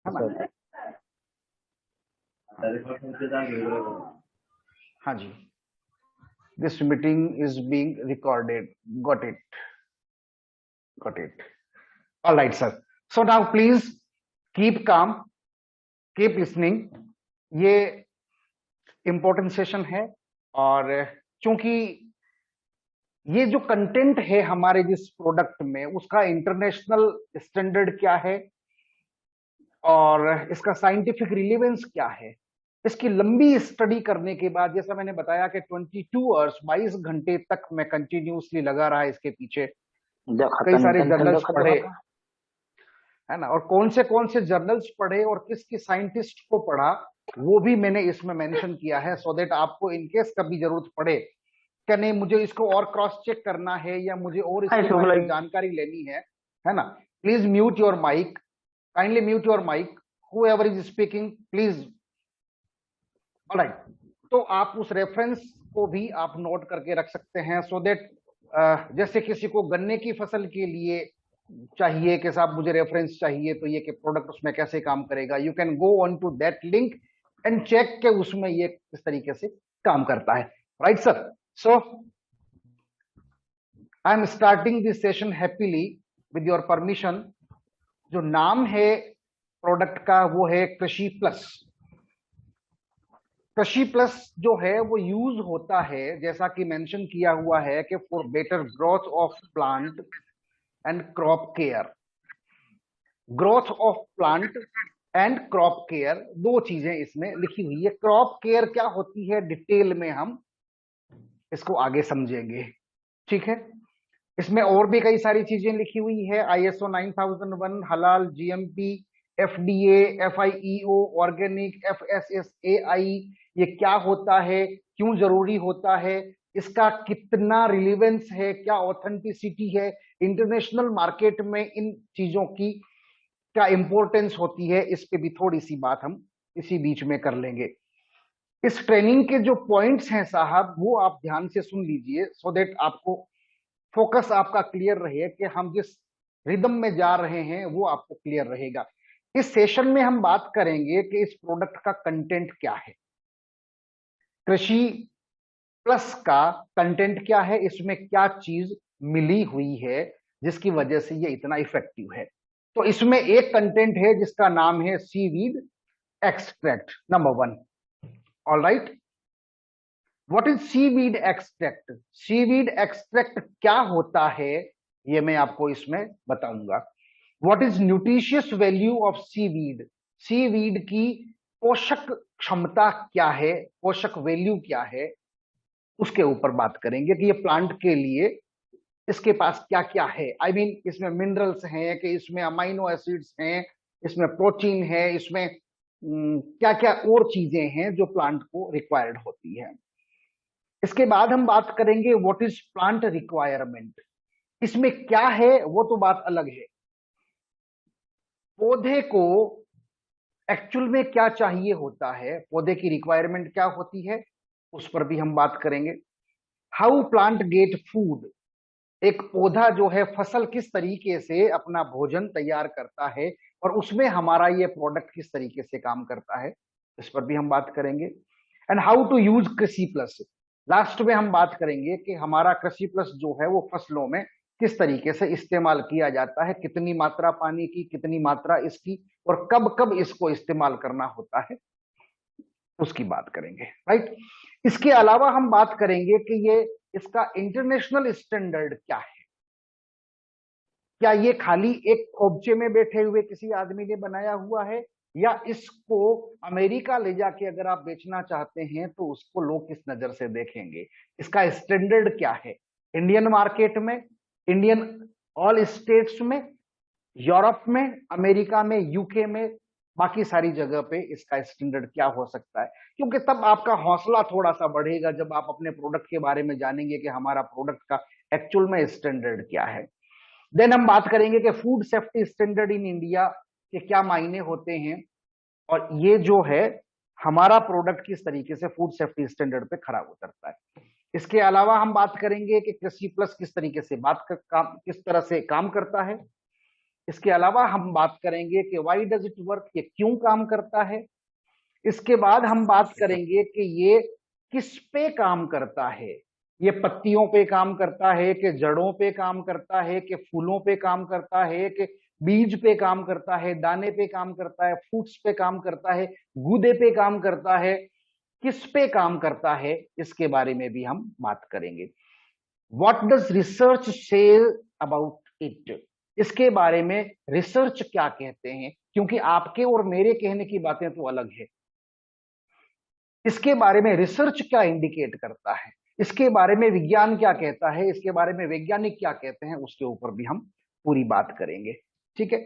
है ना? हाँ जी, this meeting is being recorded, got it, got it, all right sir. So now please keep calm, keep listening. ये important session है, और चूंकि ये जो कंटेंट है हमारे जिस प्रोडक्ट में, उसका इंटरनेशनल स्टैंडर्ड क्या है और इसका साइंटिफिक रिलेवेंस क्या है, इसकी लंबी स्टडी करने के बाद, जैसा मैंने बताया कि 22 आवर्स 22 घंटे तक मैं कंटिन्यूसली लगा रहा इसके पीछे, जब कई खत्म सारे इंटेंशन तो जर्नल्स खत्म पढ़े, होगा। है ना, और कौन से जर्नल्स पढ़े और किस किस साइंटिस्ट को पढ़ा, वो भी मैंने इसमें मेंशन किया है, सो दैट आपको इनकेस कभी जरूरत पड़े क्या नहीं मुझे इसको और क्रॉस चेक करना है या मुझे और इसके ऐसे बारे में लाइक जानकारी लेनी है ना। Please mute your mic, kindly mute your mic, whoever is speaking please। Alright, तो आप उस रेफरेंस को भी आप नोट करके रख सकते हैं, सो दैट जैसे किसी को गन्ने की फसल के लिए चाहिए कि साहब मुझे रेफरेंस चाहिए, तो ये कि प्रोडक्ट उसमें कैसे काम करेगा, you can go on to that link and check के उसमें ये किस तरीके से काम करता है। Right sir, so I am starting this session happily with your permission. जो नाम है प्रोडक्ट का वो है कृषि प्लस। कृषि प्लस जो है वो यूज होता है, जैसा कि मेंशन किया हुआ है, कि for better growth of plant and crop care. Growth of plant and crop care, दो चीजें इसमें लिखी हुई है। क्रॉप केयर क्या होती है डिटेल में हम इसको आगे समझेंगे, ठीक है। इसमें और भी कई सारी चीजें लिखी हुई है, ISO 9001, हलाल, GMP, FDA, FIEO, organic, FSSAI, ये क्या होता है, क्यों जरूरी होता है, इसका कितना रिलेवेंस है, क्या ऑथेंटिसिटी है, इंटरनेशनल मार्केट में इन चीजों की क्या इंपॉर्टेंस होती है, इस पे भी थोड़ी सी बात हम इसी बीच में कर लेंगे। इस ट्रेनिंग के जो पॉइंट्स हैं साहब, वो आप ध्यान से सुन लीजिए, सो दैट आपको फोकस आपका क्लियर रहे कि हम जिस रिदम में जा रहे हैं वो आपको क्लियर रहेगा। इस सेशन में हम बात करेंगे कि इस प्रोडक्ट का कंटेंट क्या है, कृषि प्लस का कंटेंट क्या है, इसमें क्या चीज मिली हुई है जिसकी वजह से ये इतना इफेक्टिव है। तो इसमें एक कंटेंट है जिसका नाम है seaweed extract, number 1। All right, what is seaweed extract? Seaweed extract क्या होता है ये मैं आपको इसमें बताऊंगा। What is nutritious value of seaweed? Seaweed की पोषक क्षमता क्या है, पोषक वैल्यू क्या है, उसके ऊपर बात करेंगे कि ये प्लांट के लिए इसके पास क्या क्या है। आई मीन इसमें मिनरल्स हैं, कि इसमें अमाइनो एसिड्स हैं, इसमें प्रोटीन है, इसमें क्या क्या और चीजें हैं जो प्लांट को रिक्वायर्ड होती है। इसके बाद हम बात करेंगे व्हाट इज प्लांट रिक्वायरमेंट। इसमें क्या है वो तो बात अलग है, पौधे को एक्चुअल में क्या चाहिए होता है, पौधे की रिक्वायरमेंट क्या होती है, उस पर भी हम बात करेंगे। हाउ प्लांट गेट फूड, एक पौधा जो है फसल किस तरीके से अपना भोजन तैयार करता है, और उसमें हमारा ये प्रोडक्ट किस तरीके से काम करता है, इस पर भी हम बात करेंगे। एंड हाउ टू यूज कृषि प्लस, लास्ट में हम बात करेंगे कि हमारा कृषि प्लस जो है वो फसलों में किस तरीके से इस्तेमाल किया जाता है, कितनी मात्रा पानी की, कितनी मात्रा इसकी, और कब कब इसको इस्तेमाल करना होता है, उसकी बात करेंगे। राइट, इसके अलावा हम बात करेंगे कि ये इसका इंटरनेशनल स्टैंडर्ड क्या है। क्या ये खाली एक खोपचे में बैठे हुए किसी आदमी ने बनाया हुआ है, या इसको अमेरिका ले जाके अगर आप बेचना चाहते हैं तो उसको लोग किस नजर से देखेंगे, इसका स्टैंडर्ड क्या है, इंडियन मार्केट में, इंडियन ऑल स्टेट्स में, यूरोप में, अमेरिका में, यूके में, बाकी सारी जगह पे इसका स्टैंडर्ड क्या हो सकता है। क्योंकि तब आपका हौसला थोड़ा सा बढ़ेगा जब आप अपने प्रोडक्ट के बारे में जानेंगे कि हमारा प्रोडक्ट का एक्चुअल में स्टैंडर्ड क्या है। देन हम बात करेंगे कि food safety standard in India के क्या मायने होते हैं, और ये जो है हमारा प्रोडक्ट किस तरीके से फूड सेफ्टी स्टैंडर्ड पे खरा उतरता है। इसके अलावा हम बात करेंगे कि कृषि प्लस किस तरीके से किस तरह से काम करता है। इसके अलावा हम बात करेंगे कि व्हाई डज इट वर्क, ये क्यों काम करता है। इसके बाद हम बात करेंगे कि ये किस पे काम करता है, ये पत्तियों पे काम करता है कि जड़ों पे काम करता है कि फूलों पे काम करता है कि बीज पे काम करता है, दाने पे काम करता है, फ्रूट्स पे काम करता है, गूदे पे काम करता है, किस पे काम करता है, इसके बारे में भी हम बात करेंगे। What does research say about it, इसके बारे में रिसर्च क्या कहते हैं, क्योंकि आपके और मेरे कहने की बातें तो अलग है। इसके बारे में रिसर्च क्या इंडिकेट करता है, इसके बारे में विज्ञान क्या कहता है, इसके बारे में वैज्ञानिक क्या कहते हैं, उसके ऊपर भी हम पूरी बात करेंगे। ठीक है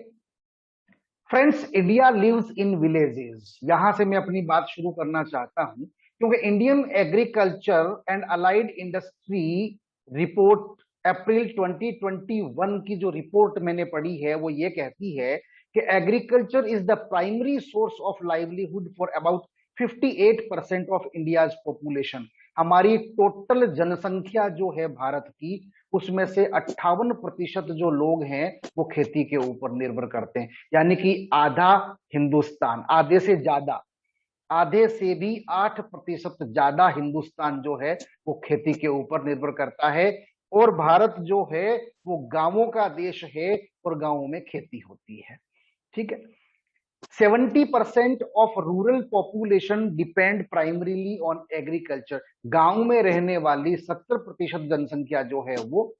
friends, India lives in villages, यहां से मैं अपनी बात शुरू करना चाहता हूं, क्योंकि Indian agriculture and allied industry report April 2021 की जो रिपोर्ट मैंने पढ़ी है वो ये कहती है कि agriculture is the primary source of livelihood for about 58% of India's population. हमारी टोटल जनसंख्या जो है भारत की, उसमें से 58% जो लोग हैं वो खेती के ऊपर निर्भर करते हैं, यानी कि आधा हिंदुस्तान, आधे से ज्यादा, आधे से भी 8% ज्यादा हिंदुस्तान जो है वो खेती के ऊपर निर्भर करता है। और भारत जो है वो गांवों का देश है और गांवों में खेती होती है। ठीक है 70% of rural population depend primarily on agriculture, गांव में रहने वाली 70% जनसंख्या जो है वो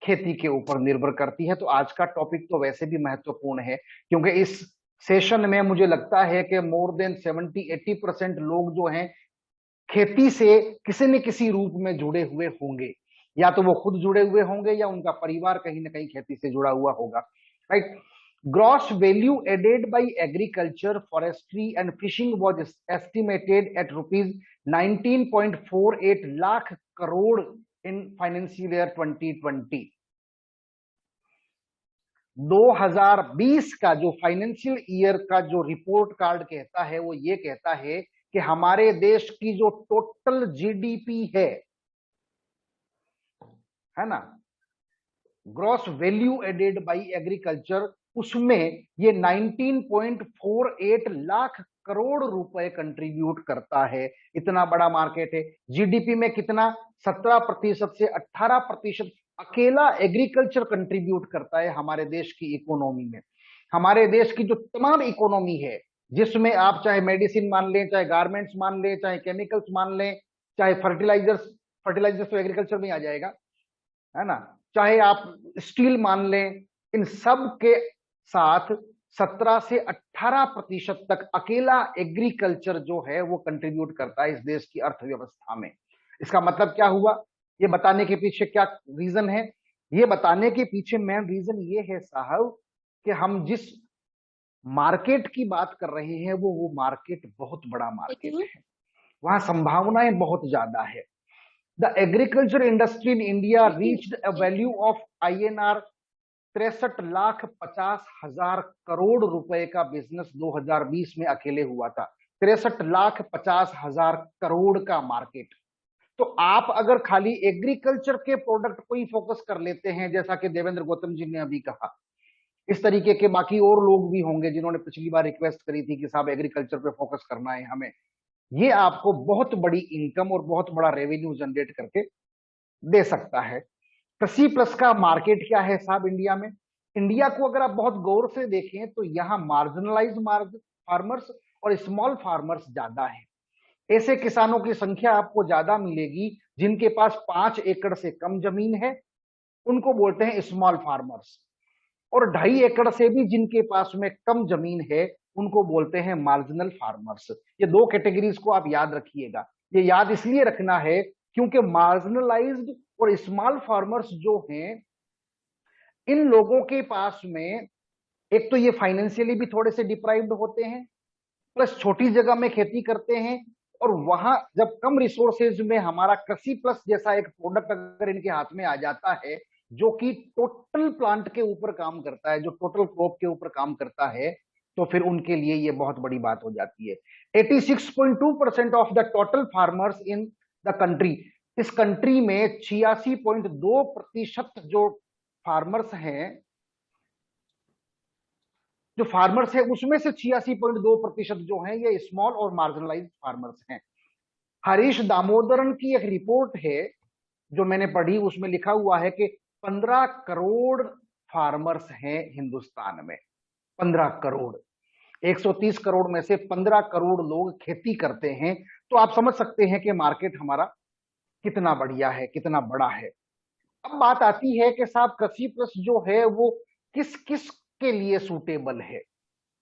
खेती के ऊपर निर्भर करती है। तो आज का टॉपिक तो वैसे भी महत्वपूर्ण है, क्योंकि इस सेशन में मुझे लगता है कि मोर देन 70-80% लोग जो हैं खेती से किसी न किसी रूप में जुड़े हुए होंगे, या तो वो खुद जुड़े हुए होंगे या उनका परिवार कहीं ना कहीं खेती से जुड़ा हुआ होगा। Right, gross value added by agriculture, forestry and fishing was estimated at rupees 19.48 lakh crore in financial year 2020। 2020 का जो फाइनेंशियल ईयर का जो रिपोर्ट कार्ड कहता है वो ये कहता है कि हमारे देश की जो टोटल जीडीपी है ना, gross value added by agriculture, उसमें ये 19.48 लाख करोड़ रुपए कंट्रीब्यूट करता है। इतना बड़ा मार्केट है। जीडीपी में कितना, 17% से 18% अकेला एग्रीकल्चर कंट्रीब्यूट करता है हमारे देश की इकोनॉमी में। हमारे देश की जो तमाम इकोनॉमी है, जिसमें आप चाहे मेडिसिन मान लें, चाहे गारमेंट्स मान लें, चाहे केमिकल्स मान लें, चाहे फर्टिलाइजर्स, फर्टिलाइजर्स तो एग्रीकल्चर में आ जाएगा, है ना, चाहे आप स्टील मान लें, इन सब के साथ 17 से 18% तक अकेला एग्रीकल्चर जो है वो कंट्रीब्यूट करता है इस देश की अर्थव्यवस्था में। इसका मतलब क्या हुआ, ये बताने के पीछे क्या रीजन है, ये बताने के पीछे मेन रीजन ये है साहब कि हम जिस मार्केट की बात कर रहे हैं वो मार्केट बहुत बड़ा मार्केट है, वहां संभावनाएं बहुत ज्यादा है। The agriculture industry in India reached a value of INR 63,50,000 crore रुपए का बिजनेस 2020 में अकेले हुआ था। 63,50,000 करोड़ का मार्केट। तो आप अगर खाली एग्रीकल्चर के प्रोडक्ट को ही फोकस कर लेते हैं, जैसा कि देवेंद्र गौतम जी ने अभी कहा, इस तरीके के बाकी और लोग भी होंगे जिन्होंने पिछली बार रिक्वेस्ट करी थी कि साहब एग्रीकल्चर पे फोकस करना है हमें, ये आपको बहुत बड़ी इनकम और बहुत बड़ा रेवेन्यू जनरेट करके दे सकता है। कृषि प्लस का मार्केट क्या है साहब इंडिया में, इंडिया को अगर आप बहुत गौर से देखें तो यहाँ मार्जिनलाइज फार्मर्स और स्मॉल फार्मर्स ज्यादा है। ऐसे किसानों की संख्या आपको ज्यादा मिलेगी जिनके पास 5 एकड़ से कम जमीन है, उनको बोलते हैं स्मॉल फार्मर्स। और 2.5 एकड़ से भी जिनके पास में कम जमीन है उनको बोलते हैं मार्जिनल फार्मर्स। ये दो कैटेगरीज को आप याद रखिएगा। ये याद इसलिए रखना है क्योंकि मार्जिनलाइज्ड और स्मॉल फार्मर्स जो हैं, इन लोगों के पास में एक तो ये फाइनेंशियली भी थोड़े से डिप्राइव्ड होते हैं, प्लस छोटी जगह में खेती करते हैं, और वहां जब कम रिसोर्सेज में हमारा कृषि प्लस जैसा एक प्रोडक्ट अगर इनके हाथ में आ जाता है जो कि टोटल प्लांट के ऊपर काम करता है, जो टोटल क्रॉप के ऊपर काम करता है, तो फिर उनके लिए ये बहुत बड़ी बात हो जाती है। 86.2% of the total farmers in the country, इस कंट्री में 86.2% जो फार्मर्स हैं जो फार्मर्स है उसमें से 86.2% जो है ये स्मॉल और मार्जिनलाइज्ड फार्मर्स हैं। हरीश दामोदरन की एक रिपोर्ट है जो मैंने पढ़ी, उसमें लिखा हुआ है कि 15 करोड़ फार्मर्स हैं हिंदुस्तान में। 15 करोड़, 130 करोड़ में से 15 करोड़ लोग खेती करते हैं। तो आप समझ सकते हैं कि मार्केट हमारा कितना बढ़िया है, कितना बड़ा है। अब बात आती है कि साहब कृषि प्लस जो है वो किस किस के लिए सूटेबल है,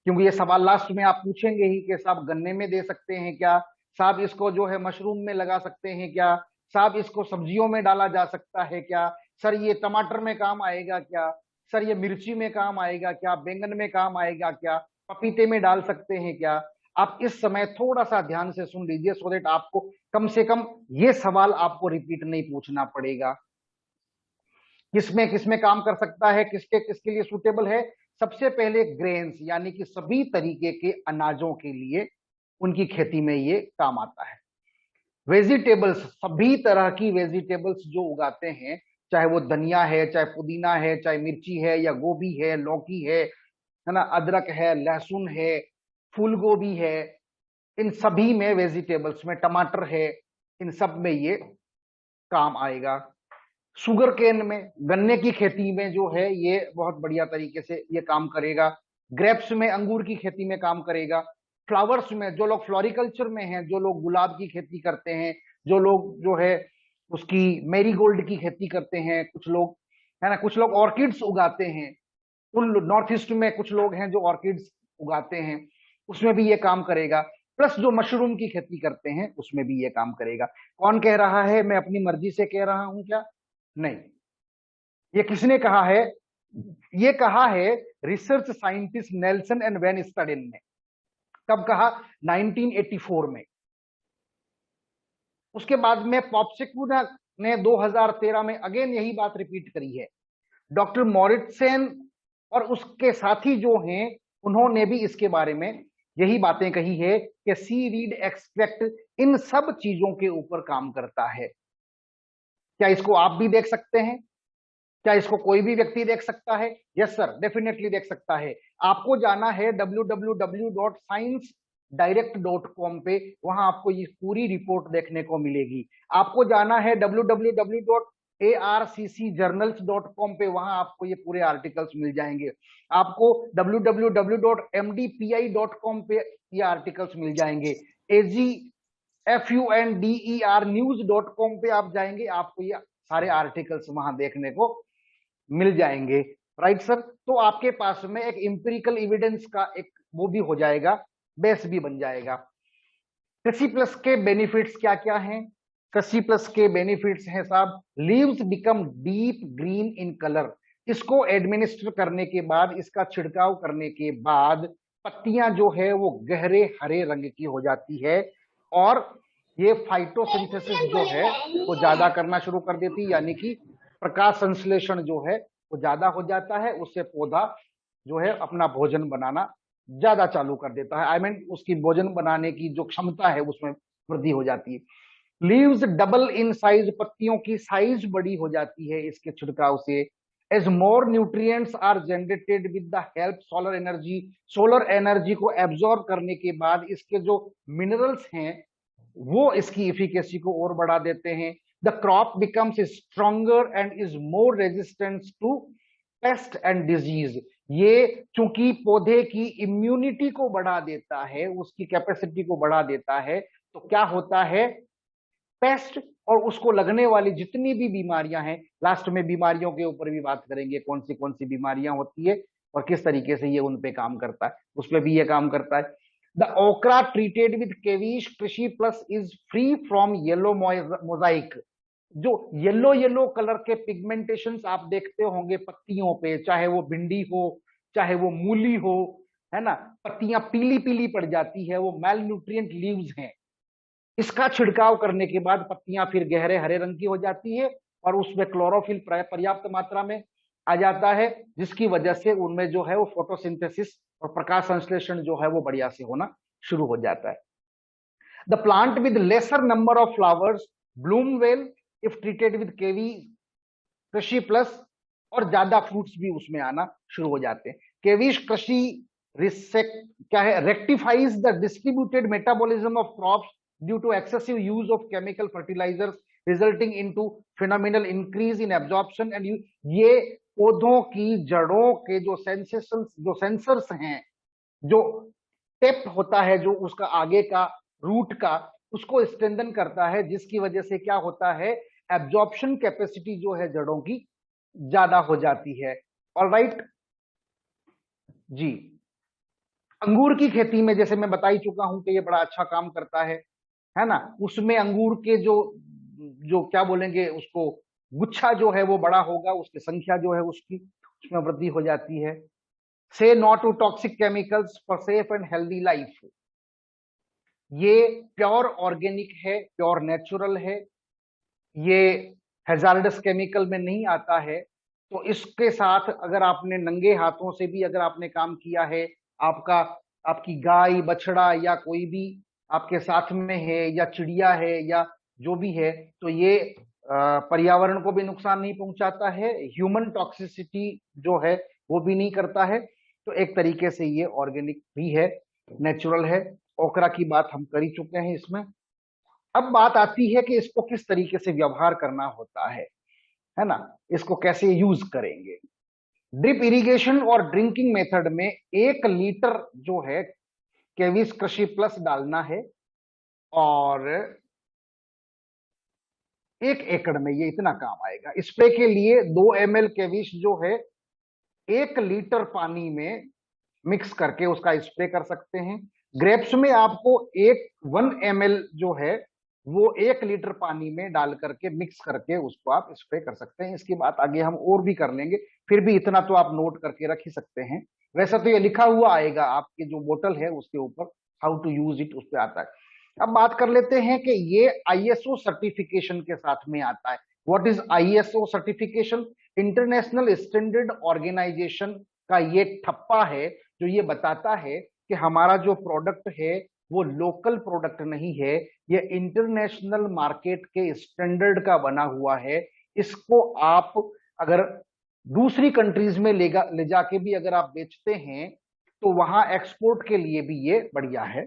क्योंकि ये सवाल लास्ट में आप पूछेंगे ही कि साहब गन्ने में दे सकते हैं क्या, साहब इसको जो है मशरूम में लगा सकते हैं क्या, साहब इसको सब्जियों में डाला जा सकता है क्या, सर ये टमाटर में काम आएगा क्या, सर ये मिर्ची में काम आएगा क्या, बैंगन में काम आएगा क्या, पपीते में डाल सकते हैं क्या। आप इस समय थोड़ा सा ध्यान से सुन लीजिए सो दैट आपको कम से कम ये सवाल आपको रिपीट नहीं पूछना पड़ेगा। किसमें किसमें काम कर सकता है, किसके किसके लिए सूटेबल है। सबसे पहले ग्रेन्स यानी कि सभी तरीके के अनाजों के लिए उनकी खेती में ये काम आता है। वेजिटेबल्स, सभी तरह की वेजिटेबल्स जो उगाते हैं, चाहे वो धनिया है, चाहे पुदीना है, चाहे मिर्ची है या गोभी है, लौकी है ना, अदरक है, लहसुन है, फूल गोभी है, इन सभी में, वेजिटेबल्स में, टमाटर है, इन सब में ये काम आएगा। शुगर केन में, गन्ने की खेती में जो है ये बहुत बढ़िया तरीके से ये काम करेगा। ग्रेप्स में, अंगूर की खेती में काम करेगा। फ्लावर्स में, जो लोग फ्लोरिकल्चर में हैं, जो लोग गुलाब की खेती करते हैं, जो लोग जो है उसकी मैरीगोल्ड की खेती करते हैं, कुछ लोग है ना, कुछ लोग ऑर्किड्स उगाते हैं, उन नॉर्थ ईस्ट में कुछ लोग हैं जो ऑर्किड्स उगाते हैं, उसमें भी ये काम करेगा। प्लस जो मशरूम की खेती करते हैं उसमें भी ये काम करेगा। कौन कह रहा है मैं अपनी मर्जी से कह रहा हूं क्या? नहीं, ये किसने कहा है? ये कहा है रिसर्च साइंटिस्ट नेल्सन एंड वैन स्टडिन ने। कब कहा? 1984 में। उसके बाद में पॉप्सिकुना ने 2013 में अगेन यही बात रिपीट करी है। डॉक्टर मॉरिटसन और उसके साथी जो हैं उन्होंने भी इसके बारे में यही बातें कही है कि सीवीड एक्सट्रैक्ट इन सब चीजों के ऊपर काम करता है। क्या इसको आप भी देख सकते हैं? क्या इसको कोई भी व्यक्ति देख सकता है? यस सर, डेफिनेटली देख सकता है। आपको जाना है www.sciencedirect.com पे, वहां आपको ये पूरी रिपोर्ट देखने को मिलेगी। आपको जाना है www.arccjournals.com पे, वहां आपको ये पूरे आर्टिकल्स मिल जाएंगे। आपको www.mdpi.com पे ये आर्टिकल्स मिल जाएंगे। AGFUNDERnews.com पे आप जाएंगे, आपको ये सारे आर्टिकल्स वहां देखने को मिल जाएंगे। Right sir? तो आपके पास में एक इंपेरिकल एविडेंस का एक वो भी हो जाएगा, बेस भी बन जाएगा। कृषि प्लस के बेनिफिट्स क्या क्या हैं? कृषि प्लस के बेनिफिट्स हैं साहब, leaves become deep green in colour. इसको एडमिनिस्टर करने के बाद, इसका छिड़काव करने के बाद पत्तियां जो है वो गहरे हरे रंग की हो जाती है, और ये फाइटोसिंथेसिस जो है वो ज्यादा करना शुरू कर देती है, यानी कि प्रकाश संश्लेषण जो है वो ज्यादा हो जाता है। उससे पौधा जो है अपना भोजन बनाना ज्यादा चालू कर देता है। आई मीन उसकी भोजन बनाने की जो क्षमता है उसमें वृद्धि हो जाती है। लीव्स डबल इन साइज, पत्तियों की साइज बड़ी हो जाती है इसके छिड़काव से। As more nutrients are generated with the help solar energy, solar energy को एब्जॉर्ब करने के बाद इसके जो मिनरल्स हैं वो इसकी इफिकेसी को और बढ़ा देते हैं। The crop becomes stronger and is more resistant to pest and disease. ये चूंकि पौधे की इम्यूनिटी को बढ़ा देता है, उसकी कैपेसिटी को बढ़ा देता है, तो क्या होता है, पेस्ट और उसको लगने वाली जितनी भी बीमारियां हैं, लास्ट में बीमारियों के ऊपर भी बात करेंगे, कौन सी बीमारियां होती है और किस तरीके से ये उन पे काम करता है, उस पर भी ये काम करता है। द ओकरा ट्रीटेड विद केवीश कृषि plus is free from yellow Mosaic. जो येलो येलो कलर के पिगमेंटेशंस आप देखते होंगे पत्तियों पे, चाहे वो भिंडी हो, चाहे वो मूली हो, है ना, पत्तियां पीली पीली पड़ जाती है, वो मेल न्यूट्रिएंट लीव्स हैं। इसका छिड़काव करने के बाद पत्तियां फिर गहरे हरे रंग की हो जाती है और उसमें क्लोरोफिल पर्याप्त मात्रा में आ जाता है, जिसकी वजह से उनमें जो है वो फोटोसिंथेसिस और प्रकाश संश्लेषण जो है वो बढ़िया से होना शुरू हो जाता है। The plant with lesser number of flowers bloom well if treated with KV Krishi plus, और ज्यादा फ्रूट्स भी उसमें आना शुरू हो जाते हैं। केवीश कृषि क्या है, rectifies the distributed metabolism of crops due to excessive use of chemical fertilizers resulting into phenomenal increase in absorption and ये पौधों की जड़ों के जो सेंसर्स हैं, जो टेप होता है, जो उसका आगे का रूट का, उसको स्ट्रेंथन करता है, जिसकी वजह से क्या होता है, एब्जॉर्प्शन कैपेसिटी जो है जड़ों की ज्यादा हो जाती है। ऑलराइट जी। अंगूर की खेती में जैसे मैं बता ही चुका हूं कि ये बड़ा अच्छा काम करता है ना। उसमें अंगूर के जो जो क्या बोलेंगे उसको, गुच्छा जो है वो बड़ा होगा, उसकी संख्या जो है उसकी उसमें वृद्धि हो जाती है। Say not to toxic chemicals for safe and healthy life, ये प्योर ऑर्गेनिक है, प्योर नेचुरल है, ये हैजार्डस केमिकल में नहीं आता है। तो इसके साथ अगर आपने नंगे हाथों से भी अगर आपने काम किया है, आपका आपकी गाय बछड़ा या कोई भी आपके साथ में है, या चिड़िया है, या जो भी है, तो ये पर्यावरण को भी नुकसान नहीं पहुंचाता है, ह्यूमन टॉक्सिसिटी जो है वो भी नहीं करता है। तो एक तरीके से ये ऑर्गेनिक भी है, नेचुरल है। ओकरा की बात हम कर ही चुके हैं इसमें। अब बात आती है कि इसको किस तरीके से व्यवहार करना होता है ना, इसको कैसे यूज करेंगे। ड्रिप इरिगेशन और ड्रिंकिंग मेथड में 1 लीटर जो है केविस कृषि प्लस डालना है, और 1 एकड़ में ये इतना काम आएगा। स्प्रे के लिए 2 ml केविस जो है 1 लीटर पानी में मिक्स करके उसका स्प्रे कर सकते हैं। ग्रेप्स में आपको 1 ml जो है वो 1 लीटर पानी में डाल करके मिक्स करके उसको आप स्प्रे कर सकते हैं। इसकी बात आगे हम और भी कर लेंगे, फिर भी इतना तो आप नोट करके रख ही सकते हैं। वैसा तो ये लिखा हुआ आएगा आपके जो बोतल है उसके ऊपर, हाउ टू यूज इट, उस पर आता है। अब बात कर लेते हैं कि ये आईएसओ सर्टिफिकेशन के साथ में आता है। What is ISO certification? International standard organization का ये ठप्पा है जो ये बताता है कि हमारा जो प्रोडक्ट है वो लोकल प्रोडक्ट नहीं है, ये इंटरनेशनल मार्केट के स्टैंडर्ड का बना हुआ है। इसको आप अगर दूसरी कंट्रीज में ले जाके भी अगर आप बेचते हैं तो वहां एक्सपोर्ट के लिए भी ये बढ़िया है।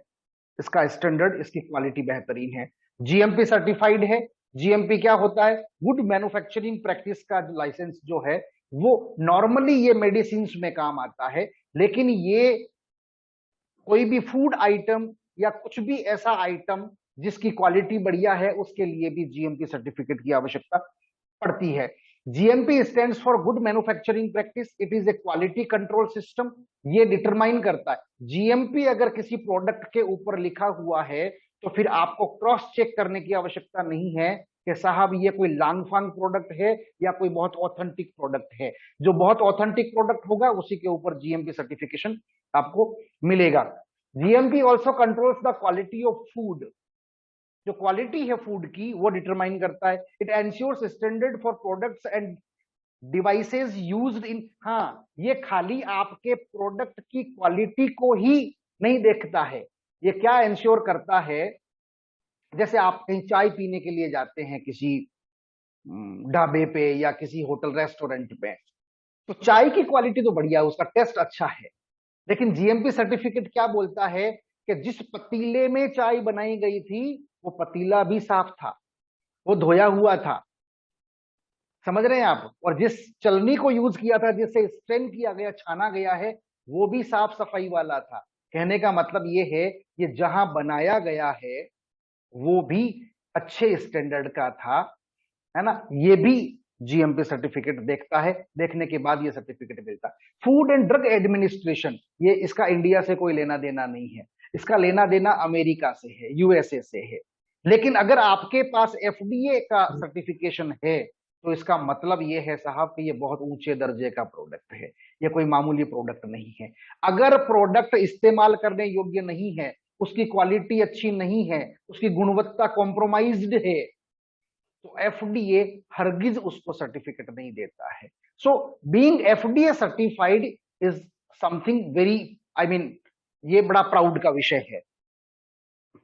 इसका स्टैंडर्ड, इसकी क्वालिटी बेहतरीन है। जीएमपी सर्टिफाइड है। जीएमपी क्या होता है? गुड मैन्युफैक्चरिंग प्रैक्टिस का लाइसेंस जो है वो नॉर्मली ये मेडिसिन में काम आता है, लेकिन ये कोई भी फूड आइटम या कुछ भी ऐसा आइटम जिसकी क्वालिटी बढ़िया है उसके लिए भी जीएमपी सर्टिफिकेट की आवश्यकता पड़ती है। GMP stands for good manufacturing practice, it is a quality control system. ये डिटरमाइन करता है, जीएमपी अगर किसी प्रोडक्ट के ऊपर लिखा हुआ है तो फिर आपको क्रॉस चेक करने की आवश्यकता नहीं है कि साहब ये कोई लांगफांग प्रोडक्ट है या कोई बहुत ऑथेंटिक प्रोडक्ट है। जो बहुत ऑथेंटिक प्रोडक्ट होगा उसी के ऊपर जीएमपी सर्टिफिकेशन आपको मिलेगा। GMP also controls the quality of food. जो क्वालिटी है फूड की वो डिटरमाइन करता है। It ensures standard for products end devices used in, हाँ, ये खाली आपके प्रोडक्ट की क्वालिटी को ही नहीं देखता है, ये क्या एंश्योर करता है, जैसे आप कहीं चाय पीने के लिए जाते हैं किसी ढाबे पे या किसी होटल रेस्टोरेंट पे, तो चाय की क्वालिटी तो बढ़िया है, उसका टेस्ट अच्छा है, लेकिन जीएमपी सर्टिफिकेट क्या बोलता है कि जिस पतीले में चाय बनाई गई थी वो पतीला भी साफ था, वो धोया हुआ था, समझ रहे हैं आप, और जिस चलनी को यूज किया था, जिससे स्ट्रेन किया गया, छाना गया है, वो भी साफ सफाई वाला था। कहने का मतलब ये है, ये जहां बनाया गया है वो भी अच्छे स्टैंडर्ड का था, है ना। ये भी जीएमपी सर्टिफिकेट देखता है, देखने के बाद ये सर्टिफिकेट मिलता है। फूड एंड ड्रग एडमिनिस्ट्रेशन, ये इसका इंडिया से कोई लेना देना नहीं है, इसका लेना देना अमेरिका से है, यूएसए से है। लेकिन अगर आपके पास एफडीए का सर्टिफिकेशन है तो इसका मतलब ये है साहब कि ये बहुत ऊंचे दर्जे का प्रोडक्ट है, ये कोई मामूली प्रोडक्ट नहीं है। अगर प्रोडक्ट इस्तेमाल करने योग्य नहीं है, उसकी क्वालिटी अच्छी नहीं है, उसकी गुणवत्ता कॉम्प्रोमाइज्ड है, तो एफडीए हरगिज उसको सर्टिफिकेट नहीं देता है। So being FDA certified is something very, I mean, ये बड़ा प्राउड का विषय है,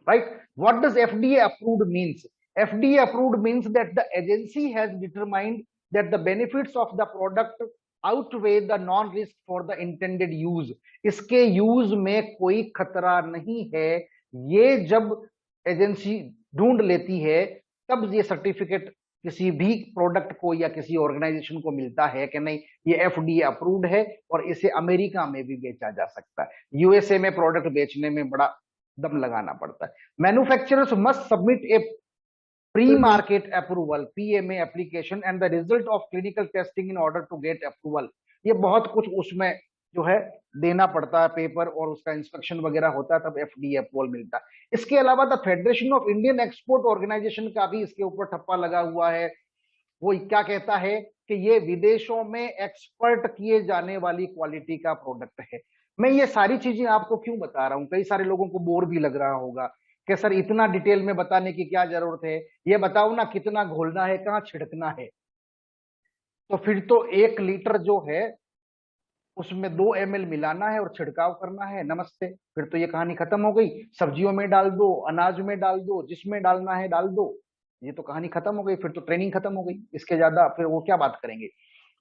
right. What does FDA approved means? FDA approved means that the agency has determined that the benefits of the product outweigh the non risk for the intended use, इसके use में कोई खतरा नहीं है, ये जब एजेंसी ढूंढ लेती है तब ये सर्टिफिकेट किसी भी प्रोडक्ट को या किसी ऑर्गेनाइजेशन को मिलता है कि नहीं ये एफडीए अप्रूव्ड है और इसे अमेरिका में भी बेचा जा सकता है। यूएसए में प्रोडक्ट बेचने में बड़ा दम लगाना पड़ता है। Manufacturers must submit A pre-market approval PMA application and the result of clinical testing in order to get approval। ये बहुत कुछ उसमें जो है देना पड़ता है पेपर और उसका इंस्पेक्शन वगैरह होता है तब एफडीए अप्रूवल मिलता है। इसके अलावा the federation of Indian export organization का भी इसके ऊपर ठप्पा लगा हुआ है। वो क्या कहता है कि ये विदेशों में एक्सपर्ट किए जाने वाली क्वालिटी का प्रोडक्ट है। मैं ये सारी चीजें आपको क्यों बता रहा हूं, कई सारे लोगों को बोर भी लग रहा होगा कि सर इतना डिटेल में बताने की क्या जरूरत है, ये बताओ ना कितना घोलना है कहाँ छिड़कना है। तो फिर तो 1 लीटर जो है उसमें 2 ml मिलाना है और छिड़काव करना है, नमस्ते, फिर तो ये कहानी खत्म हो गई। सब्जियों में डाल दो, अनाज में डाल दो, जिसमें डालना है डाल दो, ये तो कहानी खत्म हो गई, फिर तो ट्रेनिंग खत्म हो गई, इसके ज्यादा फिर वो क्या बात करेंगे।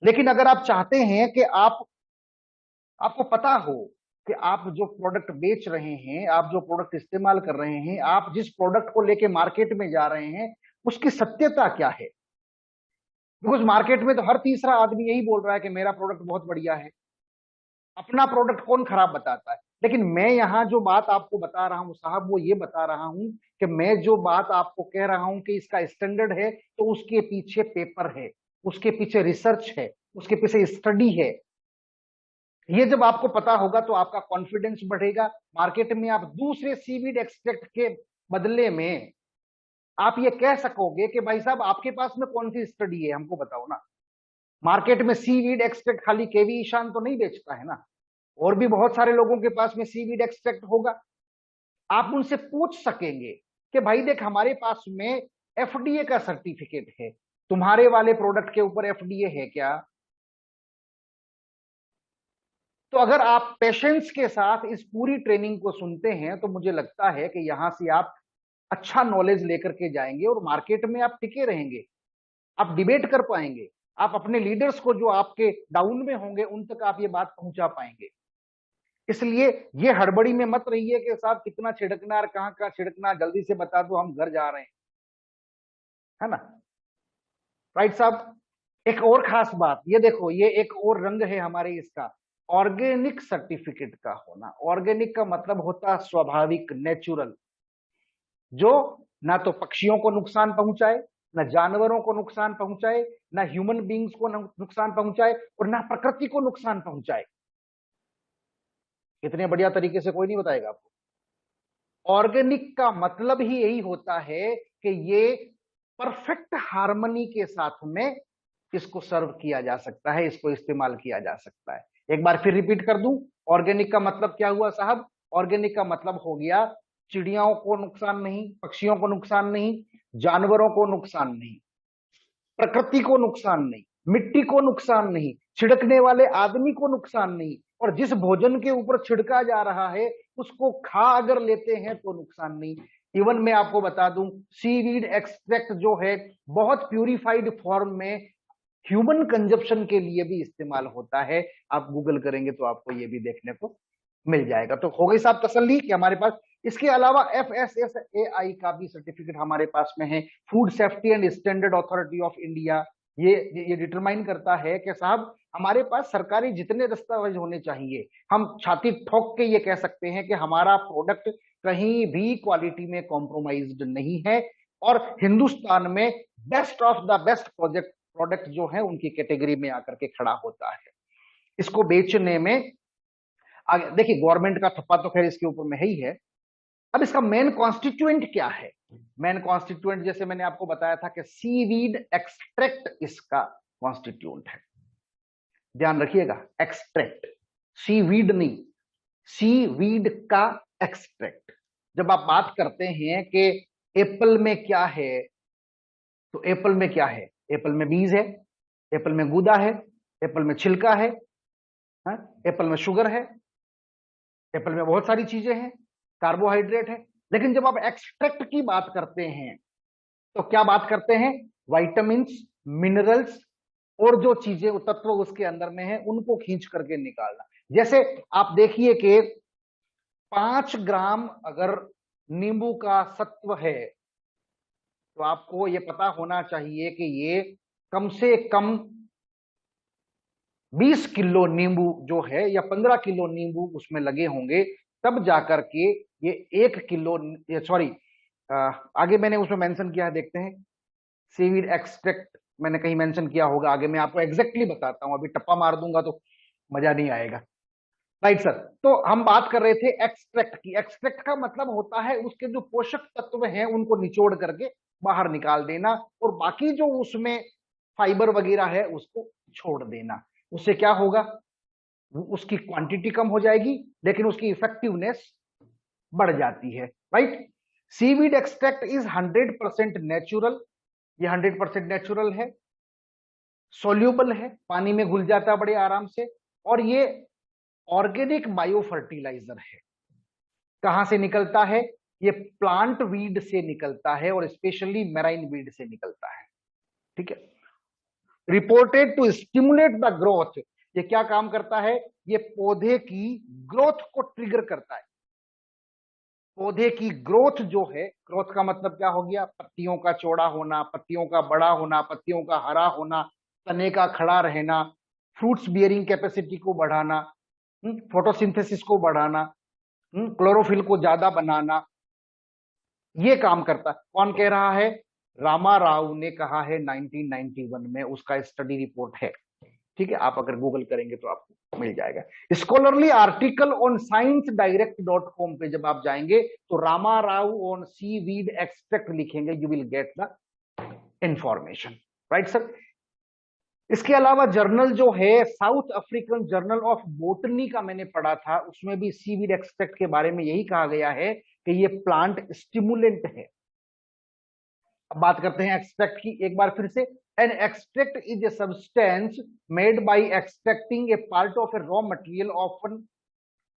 लेकिन अगर आप चाहते हैं कि आपको पता हो कि आप जो प्रोडक्ट बेच रहे हैं, आप जो प्रोडक्ट इस्तेमाल कर रहे हैं, आप जिस प्रोडक्ट को लेके मार्केट में जा रहे हैं उसकी सत्यता क्या है, बिकॉज मार्केट में तो हर तीसरा आदमी यही बोल रहा है कि मेरा प्रोडक्ट बहुत बढ़िया है। अपना प्रोडक्ट कौन खराब बताता है। लेकिन मैं यहां जो बात आपको बता रहा हूं साहब वो ये बता रहा हूं कि मैं जो बात आपको कह रहा हूं कि इसका स्टैंडर्ड है तो उसके पीछे पेपर है, उसके पीछे रिसर्च है, उसके पीछे स्टडी है। ये जब आपको पता होगा तो आपका कॉन्फिडेंस बढ़ेगा। मार्केट में आप दूसरे सीवीड एक्सट्रैक्ट के बदले में आप ये कह सकोगे कि भाई साहब आपके पास में कौन सी स्टडी है, हमको बताओ ना। मार्केट में सीवीड एक्सट्रैक्ट खाली केवी ईशान तो नहीं बेचता है ना, और भी बहुत सारे लोगों के पास में सीवीड एक्सट्रैक्ट होगा। आप उनसे पूछ सकेंगे कि भाई देख हमारे पास में एफडीए का सर्टिफिकेट है, तुम्हारे वाले प्रोडक्ट के ऊपर एफडीए है क्या। तो अगर आप पेशेंस के साथ इस पूरी ट्रेनिंग को सुनते हैं तो मुझे लगता है कि यहां से आप अच्छा नॉलेज लेकर के जाएंगे और मार्केट में आप टिके रहेंगे, आप डिबेट कर पाएंगे, आप अपने लीडर्स को जो आपके डाउन में होंगे उन तक आप ये बात पहुंचा पाएंगे। इसलिए ये हड़बड़ी में मत रहिए कि साहब कितना छिड़कना और कहाँ कहाँ छिड़कना, जल्दी से बता दो हम घर जा रहे हैं, है ना। राइट साहब। एक और खास बात, ये देखो ये एक और रंग है हमारे इसका, ऑर्गेनिक सर्टिफिकेट का होना। ऑर्गेनिक का मतलब होता है स्वाभाविक, नेचुरल, जो ना तो पक्षियों को नुकसान पहुंचाए, ना जानवरों को नुकसान पहुंचाए, ना ह्यूमन बींग्स को नुकसान पहुंचाए और ना प्रकृति को नुकसान पहुंचाए। इतने बढ़िया तरीके से कोई नहीं बताएगा आपको। ऑर्गेनिक का मतलब ही यही होता है कि ये परफेक्ट हार्मनी के साथ में इसको सर्व किया जा सकता है, इसको इस्तेमाल किया जा सकता है। एक बार फिर रिपीट कर दूं, ऑर्गेनिक का मतलब क्या हुआ साहब। ऑर्गेनिक का मतलब हो गया चिड़ियाओं को नुकसान नहीं, पक्षियों को नुकसान नहीं, जानवरों को नुकसान नहीं, प्रकृति को नुकसान नहीं, मिट्टी को नुकसान नहीं, छिड़कने वाले आदमी को नुकसान नहीं, और जिस भोजन के ऊपर छिड़का जा रहा है उसको खा अगर लेते हैं तो नुकसान नहीं। इवन मैं आपको बता दूं सीवीड एक्सट्रैक्ट जो है बहुत प्यूरिफाइड फॉर्म में ह्यूमन कंजप्शन के लिए भी इस्तेमाल होता है। आप गूगल करेंगे तो आपको ये भी देखने को मिल जाएगा। तो हो गई साहब तसल्ली कि हमारे पास इसके अलावा FSSAI का भी सर्टिफिकेट हमारे पास में है, food safety and standard authority of India. ये डिटरमाइन करता है कि साहब हमारे पास सरकारी जितने दस्तावेज होने चाहिए, हम छाती ठोक के ये कह सकते हैं कि हमारा प्रोडक्ट कहीं भी क्वालिटी में कॉम्प्रोमाइज्ड नहीं है और हिंदुस्तान में best of the best product जो है उनकी कैटेगरी में आकर के खड़ा होता है। इसको बेचने में आगे देखिए गवर्नमेंट का ठप्पा तो खैर इसके ऊपर में ही है। अब इसका मेन कॉन्स्टिट्यूएंट क्या है। मेन कॉन्स्टिट्यूएंट जैसे मैंने आपको बताया था कि सीवीड एक्सट्रैक्ट इसका कॉन्स्टिट्यूएंट है। ध्यान रखिएगा, एक्सट्रैक्ट, सीवीड नहीं, सीवीड का एक्सट्रैक्ट। जब आप बात करते हैं कि एप्पल में क्या है, तो एप्पल में क्या है, एप्पल में बीज है, एप्पल में गूदा है, एप्पल में छिलका है, एप्पल में शुगर है, एप्पल में बहुत सारी चीजें हैं, कार्बोहाइड्रेट है। लेकिन जब आप एक्सट्रैक्ट की बात करते हैं तो क्या बात करते हैं, विटामिन्स, मिनरल्स, और जो चीजें तत्व उसके अंदर में है उनको खींच करके निकालना। जैसे आप देखिए कि 5 ग्राम अगर नींबू का सत्व है तो आपको ये पता होना चाहिए कि ये कम से कम 20 किलो नींबू जो है या 15 किलो नींबू उसमें लगे होंगे, तब जाकर के ये 1 किलो, सॉरी, आगे मैंने उसमें मेंशन किया है, देखते हैं। सीवीड एक्सट्रैक्ट मैंने कहीं मेंशन किया होगा, आगे मैं आपको एग्जैक्टली बताता हूं, अभी टप्पा मार दूंगा तो मजा नहीं आएगा। राइट सर, तो हम बात कर रहे थे एक्सट्रैक्ट की। एक्सट्रैक्ट का मतलब होता है उसके जो पोषक तत्व हैं उनको निचोड़ करके बाहर निकाल देना, और बाकी जो उसमें फाइबर वगैरह है उसको छोड़ देना। उससे क्या होगा, उसकी क्वांटिटी कम हो जाएगी लेकिन उसकी इफेक्टिवनेस बढ़ जाती है। Right, seaweed extract is 100% natural. ये 100% नेचुरल है, सोल्यूबल है, पानी में घुल जाता है बड़े आराम से, और ये ऑर्गेनिक बायो फर्टिलाइजर है। कहां से निकलता है, ये प्लांट वीड से निकलता है और स्पेशली मैराइन वीड से निकलता है। ठीक है, reported to stimulate the growth. ये क्या काम करता है, ये पौधे की ग्रोथ को ट्रिगर करता है। पौधे की ग्रोथ जो है, ग्रोथ का मतलब क्या हो गया, पत्तियों का चौड़ा होना, पत्तियों का बड़ा होना, पत्तियों का हरा होना, तने का खड़ा रहना, फ्रूट्स बियरिंग कैपेसिटी को बढ़ाना, फोटोसिंथेसिस को बढ़ाना, क्लोरोफिल को ज्यादा बनाना, ये काम करता है। कौन कह रहा है, रामा राव ने कहा है 1991 में, उसका स्टडी रिपोर्ट है। ठीक है, आप अगर गूगल करेंगे तो आपको मिल जाएगा। स्कॉलरली आर्टिकल ऑन sciencedirectcom पे जब आप जाएंगे तो Rama Rao on seaweed extract लिखेंगे, you will get the information. Right sir, इसके अलावा जर्नल जो है South African journal of botany का मैंने पढ़ा था, उसमें भी सीवीड एक्सट्रैक्ट के बारे में यही कहा गया है कि ये प्लांट स्टिमुलेंट है। अब बात करते हैं एक्सट्रैक्ट की एक बार फिर से। An extract is a substance made by extracting A part of A raw material often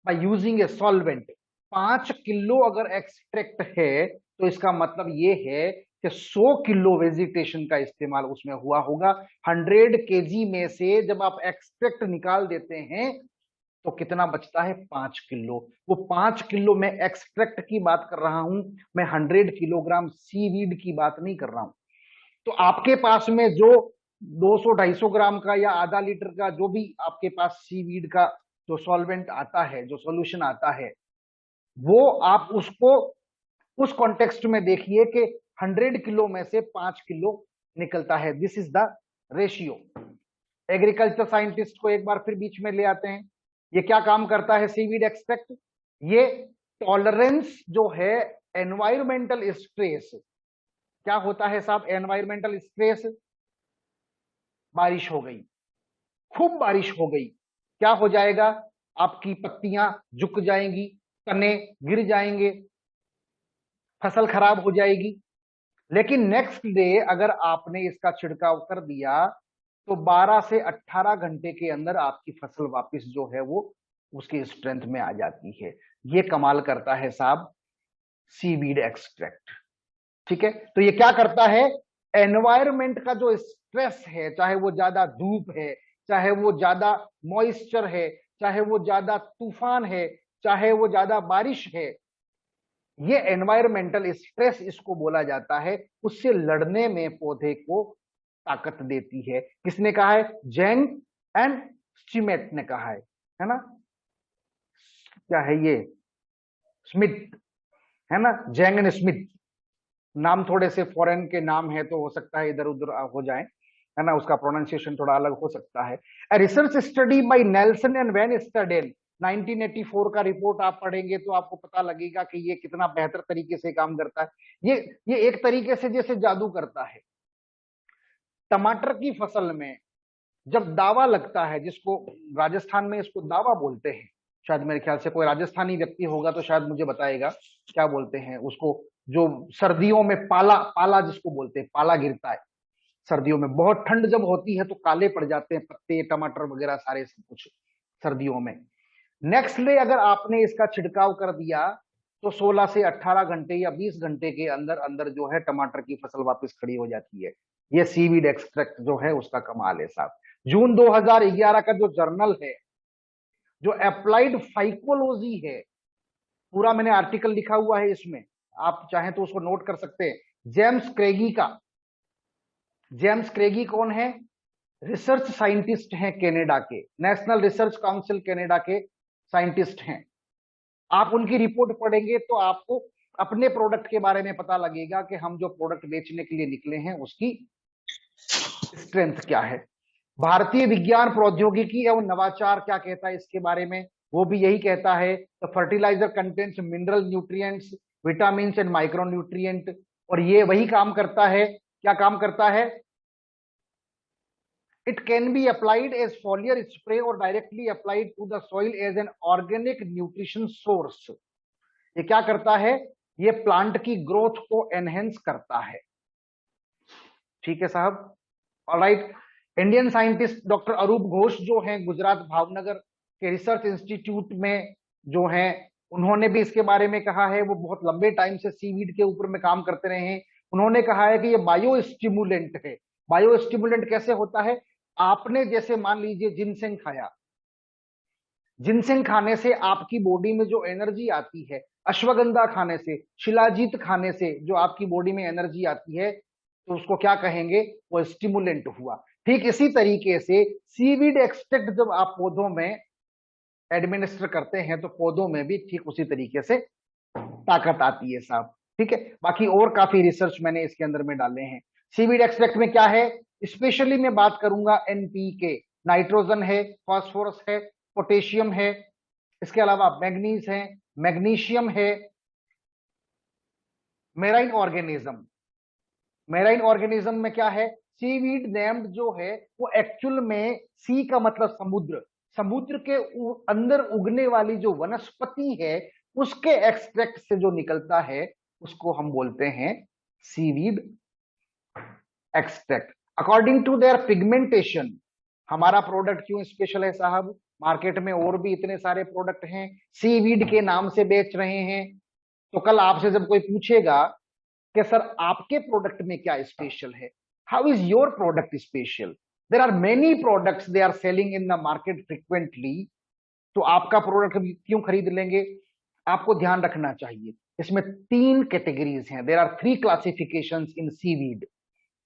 by using a solvent. 5 kilo अगर एक्सट्रैक्ट है तो इसका मतलब ये है कि 100 किलो वेजिटेशन का इस्तेमाल उसमें हुआ होगा। 100 केजी में से जब आप एक्सट्रैक्ट निकाल देते हैं तो कितना बचता है, 5 किलो। वो 5 किलो मैं एक्सट्रैक्ट की बात कर रहा हूं, मैं 100 किलोग्राम सीवीड की बात नहीं कर रहा हूं। तो आपके पास में जो 200-250 ग्राम का या आधा लीटर का जो भी आपके पास सीवीड का जो सॉल्वेंट आता है, जो सॉल्यूशन आता है, वो आप उसको उस कॉन्टेक्स्ट में देखिए कि 100 किलो में से 5 किलो निकलता है। This is the ratio. Agriculture scientist को एक बार फिर बीच में ले आते हैं। ये क्या काम करता है सीवीड एक्सट्रैक्ट, ये टॉलरेंस जो है एनवायरमेंटल स्ट्रेस। क्या होता है साहब एनवायरमेंटल स्ट्रेस, बारिश हो गई, खूब बारिश हो गई, क्या हो जाएगा, आपकी पत्तियां झुक जाएंगी, तने गिर जाएंगे, फसल खराब हो जाएगी। लेकिन नेक्स्ट डे अगर आपने इसका छिड़काव कर दिया तो 12 से 18 घंटे के अंदर आपकी फसल वापस जो है वो उसकी स्ट्रेंथ में आ जाती है। ये कमाल करता है साहब सीवीड एक्सट्रैक्ट। ठीक है, तो ये क्या करता है, एनवायरमेंट का जो स्ट्रेस है, चाहे वो ज्यादा धूप है, चाहे वो ज्यादा मॉइस्चर है, चाहे वो ज्यादा तूफान है, चाहे वो ज्यादा बारिश है, ये एनवायरमेंटल स्ट्रेस इसको बोला जाता है, उससे लड़ने में पौधे को ताकत देती है। किसने कहा है, जेंग एंड स्टीमेट ने कहा है ना, क्या है ये, स्मिथ, है ना, जेंग एंड स्मिथ। नाम थोड़े से फॉरेन के नाम है तो हो सकता है इधर उधर हो जाए, है ना, उसका प्रोनाउंसिएशन थोड़ा अलग हो सकता है। Research study by Nelson and Van Staden 1984 का रिपोर्ट आप पढ़ेंगे तो आपको पता लगेगा कि ये कितना बेहतर तरीके से काम करता है। ये एक तरीके से जैसे जादू करता है। टमाटर की फसल में जब दावा लगता है, जिसको राजस्थान में इसको दावा बोलते हैं, शायद मेरे ख्याल से कोई राजस्थानी व्यक्ति होगा तो शायद मुझे बताएगा क्या बोलते हैं उसको, जो सर्दियों में पाला पाला जिसको बोलते हैं, पाला गिरता है सर्दियों में, बहुत ठंड जब होती है तो काले पड़ जाते हैं पत्ते, टमाटर वगैरह सारे सब कुछ सर्दियों में। नेक्स्ट डे अगर आपने इसका छिड़काव कर दिया तो 16 से 18 घंटे या 20 घंटे के अंदर अंदर जो है टमाटर की फसल वापस खड़ी हो जाती है। ये सीवीड एक्सट्रैक्ट जो है उसका कमाल है साहब। जून 2011 का जो जर्नल है, जो अप्लाइड फाइकोलॉजी है, पूरा मैंने आर्टिकल लिखा हुआ है इसमें, आप चाहें तो उसको नोट कर सकते हैं। जेम्स क्रेगी का, जेम्स क्रेगी कौन है? रिसर्च साइंटिस्ट हैं कनाडा के, नेशनल रिसर्च काउंसिल कनाडा के साइंटिस्ट हैं। आप उनकी रिपोर्ट पढ़ेंगे तो आपको अपने प्रोडक्ट के बारे में पता लगेगा कि हम जो प्रोडक्ट बेचने के लिए निकले हैं उसकी स्ट्रेंथ क्या है। भारतीय विज्ञान प्रौद्योगिकी एवं नवाचार क्या कहता है इसके बारे में? वो भी यही कहता है, the fertilizer contents mineral nutrients, vitamin and micro nutrient. और ये वही काम करता है, क्या काम करता है? It can be applied as foliar spray और directly applied to the soil as an organic nutrition source. ये क्या करता है? ये प्लांट की ग्रोथ को एनहेंस करता है। ठीक है साहब, ऑलराइट। इंडियन साइंटिस्ट डॉक्टर अरूप घोष जो हैं गुजरात भावनगर के रिसर्च इंस्टीट्यूट में जो हैं, उन्होंने भी इसके बारे में कहा है। वो बहुत लंबे टाइम से सीवीड के ऊपर में काम करते रहे हैं। उन्होंने कहा है कि ये बायो स्टिमुलेंट है। बायो स्टिमुलेंट कैसे होता है? आपने जैसे मान लीजिए जिनसेंग खाया, जिनसेंग खाने से आपकी बॉडी में जो एनर्जी आती है, अश्वगंधा खाने से, शिलाजीत खाने से जो आपकी बॉडी में एनर्जी आती है, तो उसको क्या कहेंगे? वो स्टिमुलेंट हुआ। ठीक इसी तरीके से सीवीड एक्सट्रैक्ट जब आप पौधों में एडमिनिस्टर करते हैं तो पौधों में भी ठीक उसी तरीके से ताकत आती है साहब। ठीक है, बाकी और काफी रिसर्च मैंने इसके अंदर में डाले हैं। सीवीड एक्सट्रैक्ट में क्या है, स्पेशली मैं बात करूंगा एनपीके, नाइट्रोजन है, फास्फोरस है, पोटेशियम है, इसके अलावा मैग्नीज है, मैग्नीशियम है, मेराइन ऑर्गेनिज्म। मेराइन ऑर्गेनिज्म में क्या है? सीवीड नेम्ड जो है वो एक्चुअल में, सी का मतलब समुद्र, समुद्र के अंदर उगने वाली जो वनस्पति है उसके एक्सट्रैक्ट से जो निकलता है उसको हम बोलते हैं seaweed extract. According to their pigmentation, हमारा प्रोडक्ट क्यों स्पेशल है साहब? मार्केट में और भी इतने सारे प्रोडक्ट हैं, सीवीड के नाम से बेच रहे हैं। तो कल आपसे जब कोई पूछेगा कि सर आपके प्रोडक्ट में क्या स्पेशल है, how is your product special, there are many products they are selling in the market frequently, तो आपका प्रोडक्ट क्यों खरीद लेंगे? आपको ध्यान रखना चाहिए इसमें 3 कैटेगरीज हैं, there are 3 classifications in seaweed.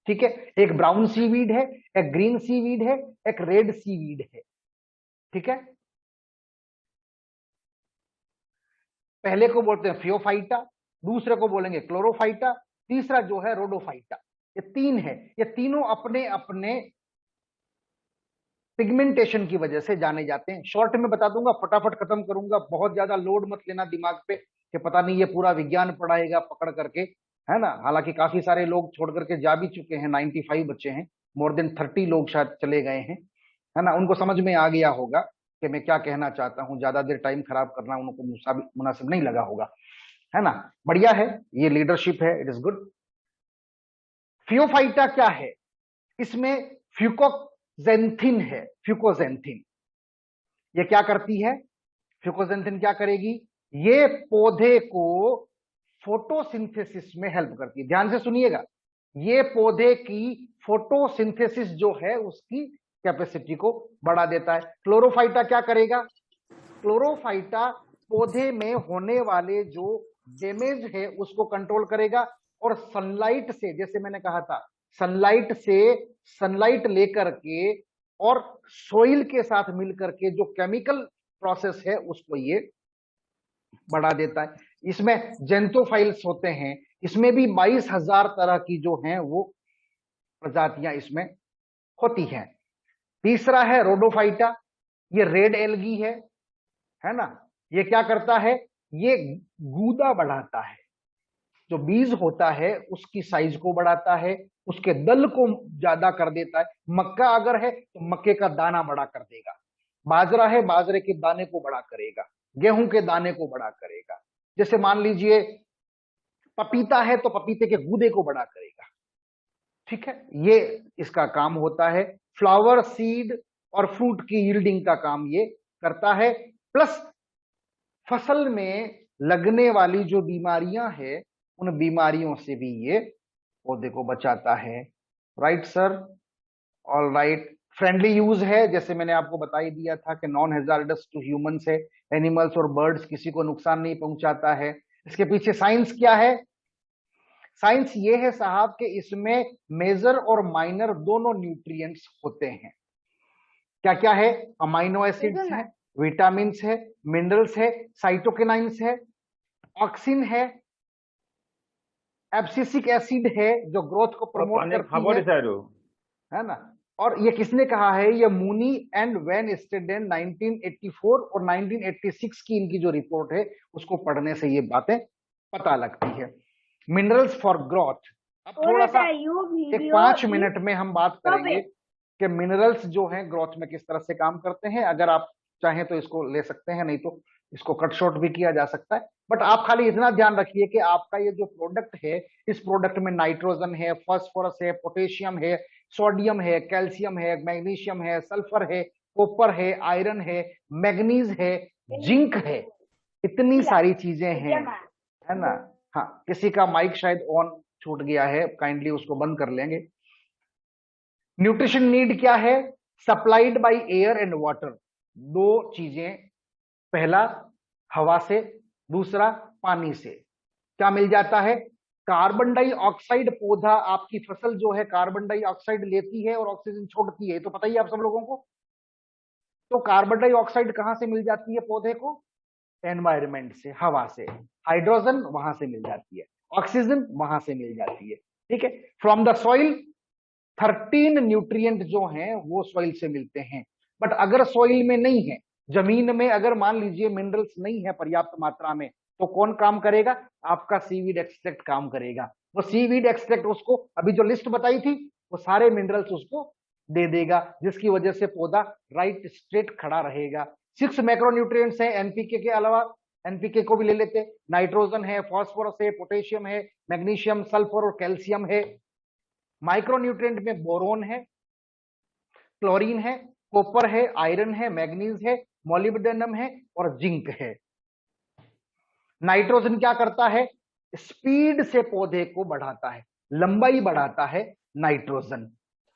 ठीक है, एक ब्राउन सीवीड है, एक ग्रीन सीवीड है, एक रेड सीवीड है। ठीक है, पहले को बोलते हैं फियोफाइटा, दूसरे को बोलेंगे क्लोरोफाइटा, तीसरा जो है रोडोफाइटा। ये 3 है, ये तीनों अपने अपने पिगमेंटेशन की वजह से जाने जाते हैं। शॉर्ट में बता दूंगा, फटाफट खत्म करूंगा, बहुत ज्यादा लोड मत लेना दिमाग पे कि पता नहीं ये पूरा विज्ञान पढ़ाएगा पकड़ करके, है ना। हालांकि काफी सारे लोग छोड़ करके जा भी चुके हैं, 95 बच्चे हैं, मोर देन 30 लोग शायद चले गए हैं, है ना। उनको समझ में आ गया होगा कि मैं क्या कहना चाहता हूँ, ज्यादा देर टाइम खराब करना उनको मुनासिब नहीं लगा होगा, है ना। बढ़िया है, ये लीडरशिप है, इट इज गुड। फियोफाइटा क्या है? इसमें फ्यूकोजेंथिन है, फ्यूकोजेंथिन। ये क्या करती है? फ्यूकोजेंथिन क्या करेगी? ये पौधे को फोटोसिंथेसिस में हेल्प करती है। ध्यान से सुनिएगा, ये पौधे की फोटोसिंथेसिस जो है उसकी कैपेसिटी को बढ़ा देता है। क्लोरोफाइटा क्या करेगा? क्लोरोफाइटा पौधे में होने वाले जो डैमेज है उसको कंट्रोल करेगा, और सनलाइट से, जैसे मैंने कहा था, सनलाइट से, सनलाइट लेकर के और सोइल के साथ मिलकर के जो केमिकल प्रोसेस है उसको ये बढ़ा देता है। इसमें जेंटोफाइल्स होते हैं, इसमें भी 22,000 तरह की जो हैं वो प्रजातियां इसमें होती हैं। तीसरा है रोडोफाइटा, ये रेड एल्गी है ना। ये क्या करता है? ये गूदा बढ़ाता है, जो बीज होता है उसकी साइज को बढ़ाता है, उसके दल को ज्यादा कर देता है। मक्का अगर है तो मक्के का दाना बड़ा कर देगा, बाजरा है बाजरे के दाने को बड़ा करेगा, गेहूं के दाने को बड़ा करेगा। जैसे मान लीजिए पपीता है तो पपीते के गूदे को बड़ा करेगा। ठीक है, ये इसका काम होता है। फ्लावर, सीड और फ्रूट की यील्डिंग का काम ये करता है। प्लस फसल में लगने वाली जो बीमारियां हैं उन बीमारियों से भी ये पौधे को बचाता है। Right sir, all right. Friendly use है, जैसे मैंने आपको बता ही दिया था कि नॉन हेजार्डस टू ह्यूमंस है, एनिमल्स और बर्ड्स किसी को नुकसान नहीं पहुंचाता है। इसके पीछे साइंस क्या है? साइंस ये है साहब कि इसमें मेजर और माइनर दोनों न्यूट्रिएंट्स होते हैं। क्या क्या है? अमाइनो एसिड्स है, विटामिन है, मिनरल्स है, साइटोकिनाइंस है, ऑक्सिन है, एब्सिसिक एसिड है जो ग्रोथ को प्रमोट करती है ना। और ये किसने कहा है? ये मूनी एंड वैन स्टेडेन 1984 और 1986 की इनकी जो रिपोर्ट है उसको पढ़ने से ये बातें पता लगती है। Minerals for growth. अब थोड़ा सा एक 5 मिनट में हम बात करेंगे कि मिनरल्स जो हैं ग्रोथ में किस तरह से काम करते हैं। अगर आप चाहें तो इसको ले सकते हैं, नहीं तो इसको कट शॉर्ट भी किया जा सकता है। बट आप खाली इतना ध्यान रखिए कि आपका ये जो प्रोडक्ट है, इस प्रोडक्ट में नाइट्रोजन है, फास्फोरस है, पोटेशियम है, सोडियम है, कैल्शियम है, मैग्नीशियम है, सल्फर है, कॉपर है, आयरन है, मैग्नीज है, जिंक है, इतनी सारी चीजें हैं, है ना। हाँ, किसी का माइक शायद ऑन छूट गया है, काइंडली उसको बंद कर लेंगे। न्यूट्रिशन नीड क्या है? Supplied by air and water. दो चीजें, पहला हवा से, दूसरा पानी से। क्या मिल जाता है? Carbon dioxide. पौधा, आपकी फसल जो है कार्बन डाइऑक्साइड लेती है और ऑक्सीजन छोड़ती है, तो पता ही आप सब लोगों को। तो कार्बन डाइऑक्साइड कहां से मिल जाती है पौधे को? एनवायरमेंट से, हवा से। हाइड्रोजन वहां से मिल जाती है, ऑक्सीजन वहां से मिल जाती है। ठीक है। फ्रॉम द सॉइल 13 न्यूट्रिएंट जो हैं वो सॉइल से मिलते हैं। बट अगर सॉइल में नहीं है, जमीन में अगर मान लीजिए मिनरल्स नहीं है पर्याप्त मात्रा में, तो कौन काम करेगा? आपका सीवीड एक्सट्रैक्ट काम करेगा। वो सीवीड एक्सट्रैक्ट उसको, अभी जो लिस्ट बताई थी, वो सारे मिनरल्स उसको दे देगा, जिसकी वजह से पौधा राइट स्ट्रेट खड़ा रहेगा। 6 मैक्रोन्यूट्रिएंट्स हैं एनपीके के अलावा। एनपीके को भी ले लेते, नाइट्रोजन है, फास्फोरस है, पोटेशियम है, मैग्नीशियम, सल्फर और कैल्शियम है। माइक्रोन्यूट्रिएंट में बोरोन है, क्लोरीन है, कॉपर है, आयरन है, मैग्नीज है, मोलिब्डेनम है और जिंक है। नाइट्रोजन क्या करता है? स्पीड से पौधे को बढ़ाता है, लंबाई बढ़ाता है नाइट्रोजन।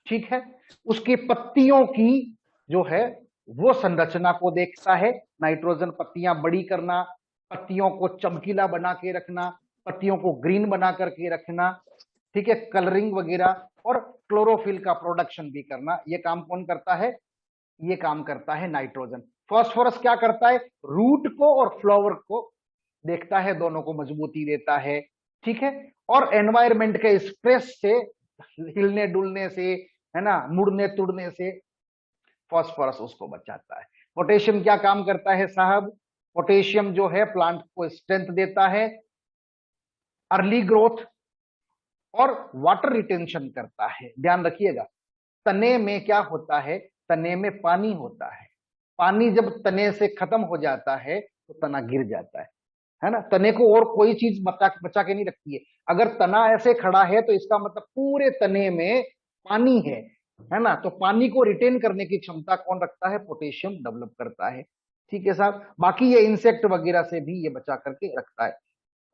ठीक है। उसकी पत्तियों की जो है वो संरचना को देखता है नाइट्रोजन। पत्तियां बड़ी करना, पत्तियों को चमकीला बना के रखना, पत्तियों को ग्रीन बना करके रखना, ठीक है, कलरिंग वगैरह, और क्लोरोफिल का प्रोडक्शन भी करना। ये काम कौन करता है? ये काम करता है नाइट्रोजन। फॉस्फोरस क्या करता है? रूट को और फ्लावर को देखता है, दोनों को मजबूती देता है। ठीक है। और एनवायरमेंट के स्ट्रेस से, हिलने डुलने से, है ना, मुड़ने तुड़ने से फॉस्फोरस उसको बचाता है। पोटेशियम क्या काम करता है साहब? पोटेशियम जो है प्लांट को स्ट्रेंथ देता है, अर्ली ग्रोथ और वाटर रिटेंशन करता है। ध्यान रखिएगा, तने में क्या होता है? तने में पानी होता है। पानी जब तने से खत्म हो जाता है तो तना गिर जाता है ना। तने को और कोई चीज बचा के नहीं रखती है। अगर तना ऐसे खड़ा है तो इसका मतलब पूरे तने में पानी है ना। तो पानी को रिटेन करने की क्षमता कौन रखता है? पोटेशियम डेवलप करता है। ठीक है साहब। बाकी ये इंसेक्ट वगैरह से भी ये बचा करके रखता है।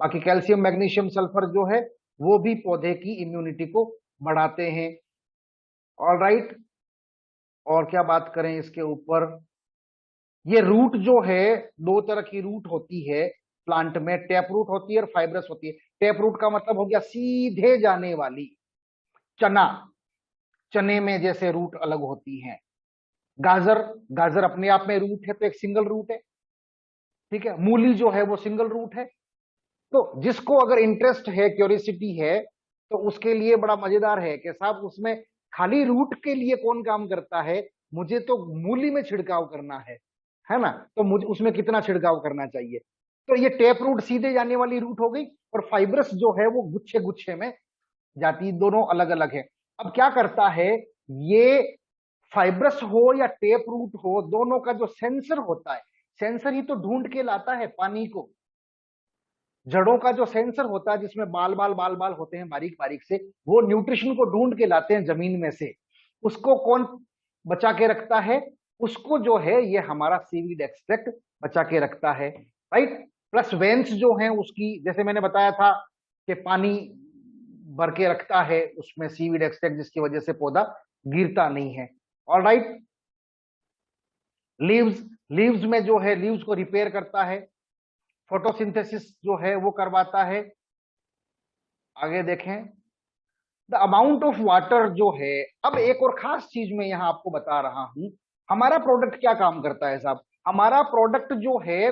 बाकी कैल्शियम, मैग्नीशियम, सल्फर जो है वो भी पौधे की इम्यूनिटी को बढ़ाते हैं। All right. और क्या बात करें इसके ऊपर? ये रूट जो है, दो तरह की रूट होती है प्लांट में, टैप रूट होती है और फाइब्रस होती है। टैप रूट का मतलब हो गया सीधे जाने वाली। चना, चने में जैसे रूट अलग होती हैं। गाजर, गाजर अपने आप में रूट है तो एक सिंगल रूट है। ठीक है। मूली जो है वो सिंगल रूट है। तो जिसको अगर इंटरेस्ट है, क्यूरियोसिटी है, तो उसके लिए बड़ा मजेदार है कि साहब उसमें खाली रूट के लिए कौन काम करता है? मुझे तो मूली में छिड़काव करना है ना। तो मुझे उसमें कितना छिड़काव करना चाहिए? तो ये टेप रूट सीधे जाने वाली रूट हो गई, और फाइब्रस जो है वो गुच्छे गुच्छे में जाती, दोनों अलग अलग है। अब क्या करता है ये, फाइब्रस हो या टेप रूट हो, दोनों का जो सेंसर होता है, सेंसर ही तो ढूंढ के लाता है पानी को। जड़ों का जो सेंसर होता है जिसमें बाल बाल बाल बाल होते हैं बारीक बारीक से, वो न्यूट्रिशन को ढूंढ के लाते हैं जमीन में से। उसको कौन बचा के रखता है? उसको जो है ये हमारा सीवीड एक्सट्रैक्ट बचा के रखता है। राइट। प्लस वेन्स जो हैं उसकी, जैसे मैंने बताया था कि पानी भर के रखता है उसमें सीवीड एक्सट्रैक्ट, जिसकी वजह से पौधा गिरता नहीं है। ऑलराइट, लीव्स, लीव्स में जो है लीव्स को रिपेयर करता है, फोटोसिंथेसिस जो है वो करवाता है। आगे देखें, द अमाउंट ऑफ वाटर जो है। अब एक और खास चीज मैं यहां आपको बता रहा हूं, हमारा प्रोडक्ट क्या काम करता है साहब, हमारा प्रोडक्ट जो है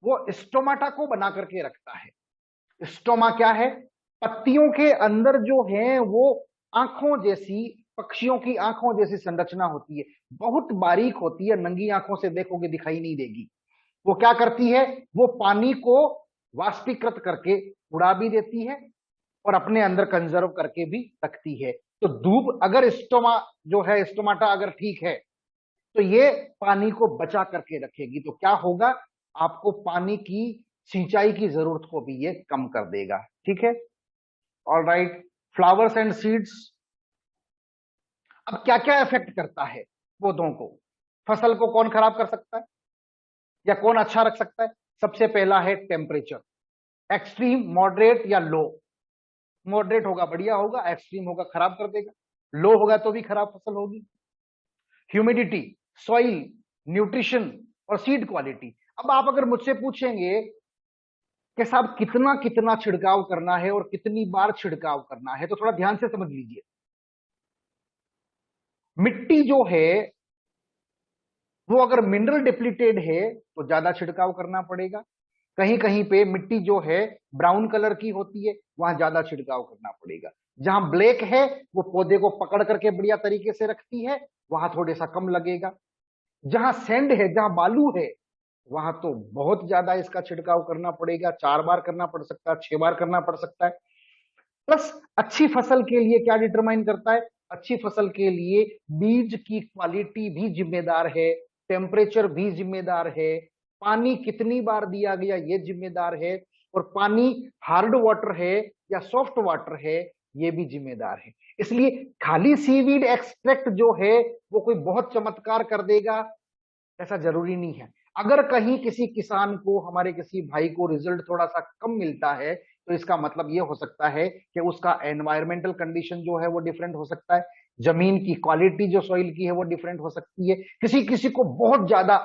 वो स्टोमाटा को बना करके रखता है। स्टोमा क्या है, पत्तियों के अंदर जो है वो आंखों जैसी, पक्षियों की आंखों जैसी संरचना होती है, बहुत बारीक होती है, नंगी आंखों से देखोगे दिखाई नहीं देगी। वो क्या करती है, वो पानी को वाष्पीकृत करके उड़ा भी देती है और अपने अंदर कंजर्व करके भी रखती है। तो धूप अगर स्टोमा जो है, स्टोमाटा अगर ठीक है, तो ये पानी को बचा करके रखेगी। तो क्या होगा, आपको पानी की सिंचाई की जरूरत को भी ये कम कर देगा। ठीक है, all right. Flowers and seeds, अब क्या क्या इफेक्ट करता है पौधों को, फसल को कौन खराब कर सकता है या कौन अच्छा रख सकता है? सबसे पहला है टेम्परेचर, एक्सट्रीम, मॉडरेट या लो। मॉडरेट होगा बढ़िया होगा, एक्सट्रीम होगा खराब कर देगा, लो होगा तो भी खराब फसल होगी। ह्यूमिडिटी, सॉइल, न्यूट्रिशन और सीड क्वालिटी। अब आप अगर मुझसे पूछेंगे कि साहब कितना कितना छिड़काव करना है और कितनी बार छिड़काव करना है, तो थोड़ा ध्यान से समझ लीजिए। मिट्टी जो है वो अगर मिनरल डिप्लीटेड है तो ज्यादा छिड़काव करना पड़ेगा। कहीं कहीं पे मिट्टी जो है ब्राउन कलर की होती है, वहां ज्यादा छिड़काव करना पड़ेगा। जहां ब्लैक है वो पौधे को पकड़ करके बढ़िया तरीके से रखती है, वहां थोड़े सा कम लगेगा। जहां सैंड है, जहां बालू है, वहां तो बहुत ज्यादा इसका छिड़काव करना पड़ेगा, 4 बार करना पड़ सकता है, 6 बार करना पड़ सकता है। प्लस अच्छी फसल के लिए क्या डिटरमाइन करता है, अच्छी फसल के लिए बीज की क्वालिटी भी जिम्मेदार है, टेम्परेचर भी जिम्मेदार है, पानी कितनी बार दिया गया ये जिम्मेदार है, और पानी हार्ड वाटर है या सॉफ्ट वाटर है ये भी जिम्मेदार है। इसलिए खाली सीवीड एक्सट्रैक्ट जो है वो कोई बहुत चमत्कार कर देगा ऐसा जरूरी नहीं है। अगर कहीं किसी किसान को, हमारे किसी भाई को रिजल्ट थोड़ा सा कम मिलता है, तो इसका मतलब ये हो सकता है कि उसका एनवायरमेंटल कंडीशन जो है वो डिफरेंट हो सकता है, जमीन की क्वालिटी जो सॉइल की है वो डिफरेंट हो सकती है। किसी किसी को बहुत ज्यादा